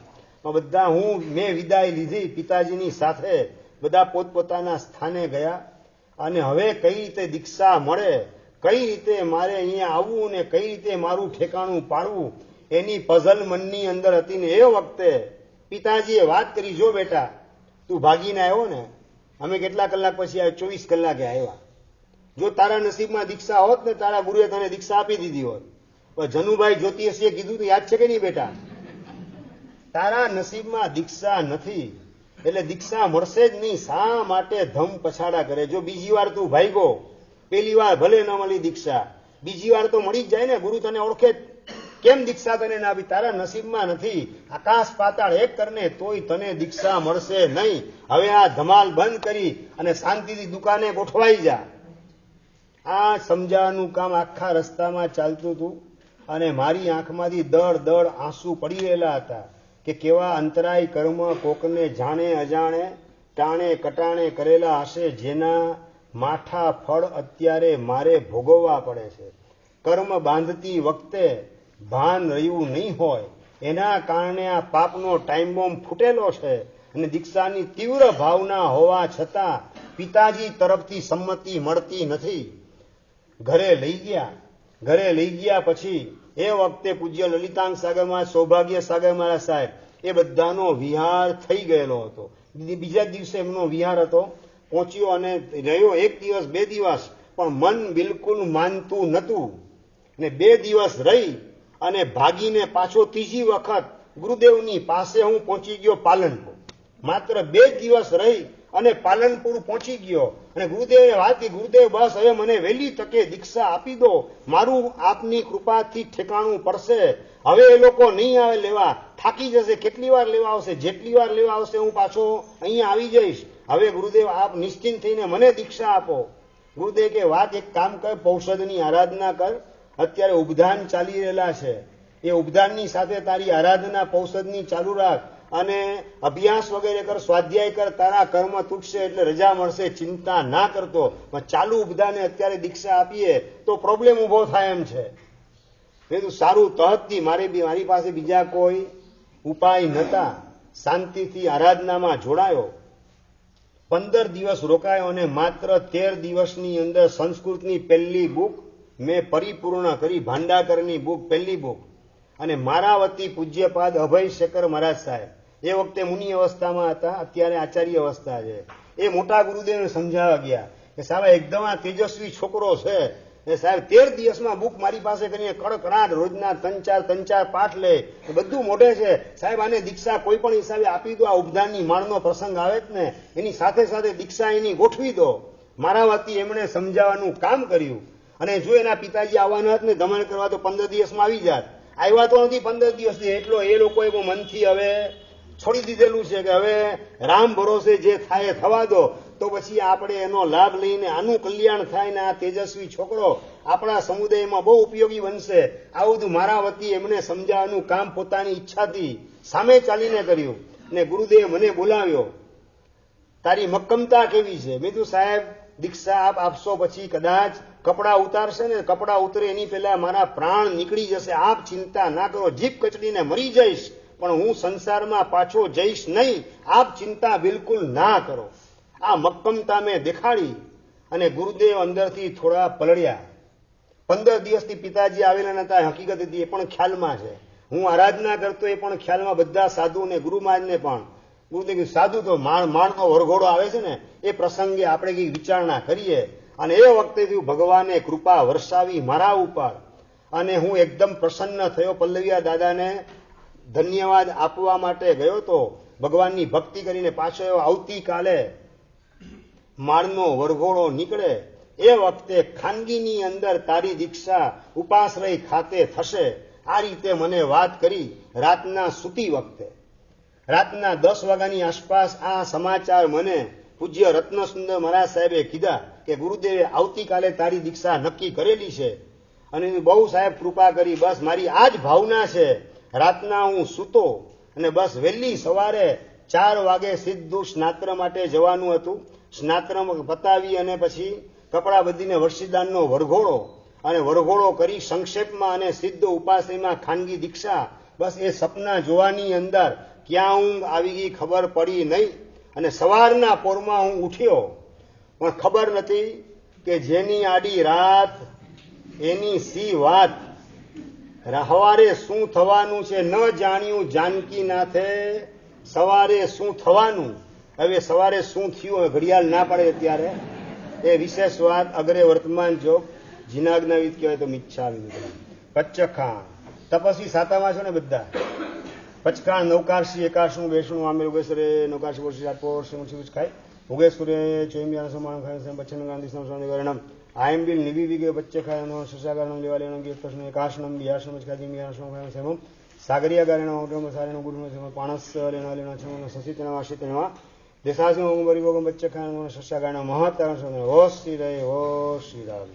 બધા મેં વિદાય લીધી પિતાજીની સાથે. બધા પોતપોતાના સ્થાને ગયા અને હવે કઈ રીતે દીક્ષા મળે, કઈ રીતે મારે અહીંયા આવવું ને કઈ રીતે મારું ઠેકાણું પાડવું, એની પઝલ મનની અંદર હતી. ને એ વખતે પિતાજીએ વાત કરી, જો બેટા તું ભાગીને આવ્યો ને, અમે કેટલા કલાક પછી આવ્યા? 24 કલાકે આવ્યા. જો તારા નસીબમાં દીક્ષા હોત ને, તારા ગુરુએ તને દીક્ષા આપી દીધી હોત. પણ જનુભાઈ જ્યોતિષીએ કીધું તો યાદ છે કે નહીં બેટા? તારા નસીબમાં દીક્ષા નથી એટલે દીક્ષા મળશે જ નહીં. શા માટે ધમ પછાડા કરે? જો બીજી વાર તું ભાગ્યો, પેલી વાર ભલે ન મળી દીક્ષા, બીજી વાર તો મળી જ જાય ને. ગુરુ તને ઓળખે, કેમ દીક્ષા તને ના આપી? તારા નસીબમાં નથી. આકાશ પાતાળ એક કરને તોય તને દીક્ષા મળશે નહીં. હવે આ ધમાલ બંધ કરી અને શાંતિથી દુકાને ગોઠવાઈ જા. આ સમજાવવાનું કામ આખા રસ્તામાં ચાલતું હતું અને મારી આંખમાંથી દળ આંસુ પડી રહેલા હતા કે કેવા અંતરાય કર્મ કોકને જાણે અજાણે ટાણે કટાણે કરેલા હશે, જેના માઠા ફળ અત્યારે મારે ભોગવવા પડે છે. કર્મ બાંધતી વખતે ભાન રહ્યું નહીં હોય, એના કારણે આ પાપનો ટાઈમ બોમ્બ ફૂટેલો છે. અને દીક્ષાની તીવ્ર ભાવના હોવા છતાં પિતાજી તરફથી સંમતિ મળતી નથી. ઘરે લઈ ગયા પછી એ વખતે પૂજ્ય લલિતાંગ સાગર મહારાજ, સૌભાગ્ય સાગર મહારાજ સાહેબ એ બધાનો વિહાર થઈ ગયેલો હતો. બીજા દિવસે એમનો વિહાર હતો, પહોંચ્યો અને રહ્યો 1 દિવસ 2 દિવસ, પણ મન બિલકુલ માનતું નહોતું. ને 2 દિવસ રહી અને ભાગીને પાછો ત્રીજી વખત ગુરુદેવની પાસે હું પહોંચી ગયો પાલનપુર. માત્ર 2 દિવસ રહી અને પાલનપુર પહોંચી ગયો અને ગુરુદેવે વાત કરી, ગુરુદેવ બસ હવે મને વહેલી તકે દીક્ષા આપી દો, મારું આપની કૃપાથી ઠેકાણું પડશે, હવે એ લોકો નહીં આવે લેવા, થાકી જશે, કેટલી વાર લેવા આવશે, જેટલી વાર લેવા આવશે હું પાછો અહીંયા આવી જઈશ, હવે ગુરુદેવ આપ નિશ્ચિંત થઈને મને દીક્ષા આપો. ગુરુદેવ કે વાત એક કામ કર, પૌષદની આરાધના કર, અત્યારે ઉપધાન ચાલી રહેલા છે, એ ઉપધાનની સાથે તારી આરાધના પૌષદની ચાલુ રાખ અને અભ્યાસ વગેરે કર, સ્વાધ્યાય કર, તારા કર્મ તૂટશે એટલે રજા મળશે, ચિંતા ના કરતો. પણ ચાલુ ઉપધાને અત્યારે દીક્ષા આપીએ તો પ્રોબ્લેમ ઉભો થાય એમ છે. મેં તો સારું, તહતથી મારી પાસે બીજા કોઈ ઉપાય નહોતા, શાંતિથી આરાધનામાં જોડાયો. 15 દિવસ રોકાયો અને માત્ર 13 દિવસની અંદર સંસ્કૃતની પહેલી બુક મેં પરિપૂર્ણ કરી, ભાંડાકરની બુક, પહેલી બુક. અને મારાવતી પૂજ્યપાદ અભય શેખર મહારાજ સાહેબ એ વખતે મુનિ અવસ્થામાં હતા, અત્યારે આચાર્ય અવસ્થા છે. એ મોટા ગુરુદેવને સમજાવવા ગયા કે સાહેબ એકદમ આ તેજસ્વી છોકરો છે, એ સાહેબ 13 દિવસમાં બુક મારી પાસે કરીને કડકડાટ રોજના 3-4 પાઠ લે, બધું મોઢે છે, સાહેબ આને દીક્ષા કોઈ પણ હિસાબે આપી દો, આ ઉપધાનની માળનો પ્રસંગ આવે જ ને, એની સાથે સાથે દીક્ષા એની ગોઠવી દો. મારાવતી એમણે સમજાવવાનું કામ કર્યું. અને જો એના પિતાજી આવવાના હતા ને દમણ કરવા તો 15 દિવસમાં આવી જાત. આવ્યા તો નથી 15 દિવસથી, એટલો એ લોકોએ મનથી હવે છોડી દીધેલું છે કે હવે રામ ભરોસે જે થાય થવા દો, તો પછી આપણે એનો લાભ લઈને આનું કલ્યાણ થાય ને આ તેજસ્વી છોકરો આપણા સમુદાયમાં બહુ ઉપયોગી બનશે. આવું બધું મારાવતી એમને સમજાવવાનું કામ પોતાની ઈચ્છાથી સામે ચાલીને કર્યું. ને ગુરુદેવ મને બોલાવ્યો, તારી મક્કમતા કેવી છે? મેં કીધું સાહેબ દીક્ષા આપ આપશો પછી કદાચ કપડાં ઉતારશે ને, કપડાં ઉતરે એની પહેલા મારા પ્રાણ નીકળી જશે, આપ ચિંતા ના કરો, જીભ કચડીને મરી જઈશ પણ હું સંસારમાં પાછો જઈશ નહીં, આપ ચિંતા બિલકુલ ના કરો. આ મક્કમતા મેં દેખાડી અને ગુરુદેવ અંદરથી થોડા પલળ્યા. 15 દિવસથી પિતાજી આવેલા નતા, હકીકત હતી, એ પણ ખ્યાલમાં છે. હું આરાધના કરતો એ પણ ખ્યાલમાં, બધા સાધુ ને ગુરુ મહારાજને પણ. ગુરુદેવ સાધુ તો માણનો વરઘોડો આવે છે ને, એ પ્રસંગે આપણે કંઈક વિચારણા કરીએ. અને એ વખતે ભગવાને કૃપા વરસાવી મારા ઉપર અને હું એકદમ પ્રસન્ન થયો. પલ્લવિયા દાદાને ધન્યવાદ આપવા માટે ગયો તો, ભગવાનની ભક્તિ કરીને પાછો એવો. આવતીકાલે માળનો વરઘોડો નીકળે એ વખતે ખાનગીની અંદર તારી દીક્ષા ઉપાશ્રય ખાતે થશે. આ રીતે મને વાત કરી. રાતના સૂતી વખતે, રાતના 10 વાગ્યાની આસપાસ આ સમાચાર મને પૂજ્ય રત્નસુંદર મહારાજ સાહેબે કીધા કે ગુરુદેવે આવતીકાલે તારી દીક્ષા નક્કી કરેલી છે. અને બહુ સાહેબ કૃપા કરી. બસ મારી આ જ ભાવના છે. રાતના હું સૂતો અને બસ વહેલી સવારે 4 વાગે સીધું સ્નાત્ર માટે જવાનું હતું. સ્નાત્ર પતાવી અને પછી કપડાં બદલીને વર્ષીદાનનો વરઘોડો અને વરઘોડો કરી સંક્ષેપમાં અને સીધો ઉપાશ્રયમાં ખાનગી દીક્ષા. બસ એ સપના જોવાની અંદર ક્યાં ઊંઘ આવી ગઈ ખબર પડી નહીં. અને સવારના પોરમાં હું ઉઠ્યો પણ ખબર નથી કે જેની આડી રાત એની સી વાત. સવારે શું થવાનું છે ન જાણ્યું જાનકીનાથે, સવારે શું થવાનું. હવે સવારે શું થયું ઘડિયાળ ના પડે ત્યારે એ વિશેષ વાત. અગ્રે વર્તમાન જોગ જીનાજ્ઞા વિદ કહેવાય તો મિચ્છામી. પચ્ચખાણ તપસ્વી સાતામાં છો ને બધા. પચખાણ નૌકારસી એકાશનું બેસણું આમેર ઉગેશ્વરે નૌકારસી વર્ષી સાતપોર સિંહ ખાય ઉગેશ્વરે ચોઈમિયાનો સમાન ખાય પચ્છન ગાંધી સંવર્ણમ આયમ બિલ નિવી વિગે બચ્ચે ખાય શશાકારણમ લેવાલેણમ ગીતકૃષ્ણ એકાશનમ બિહાશનમ ખાદી મિયાશનમ ખાય સેમમ સાગરિયા ગારેણ ઓગ્રમ સારેણ ગુરુનો સેમ પાણસ લેના લેના છમ સસિતના વાસિતના દેશાસી ઓગમ બરી ઓગમ બચ્ચે ખાય શશાકારણ મહાતારણ હો શ્રી રે હો શ્રી રામ.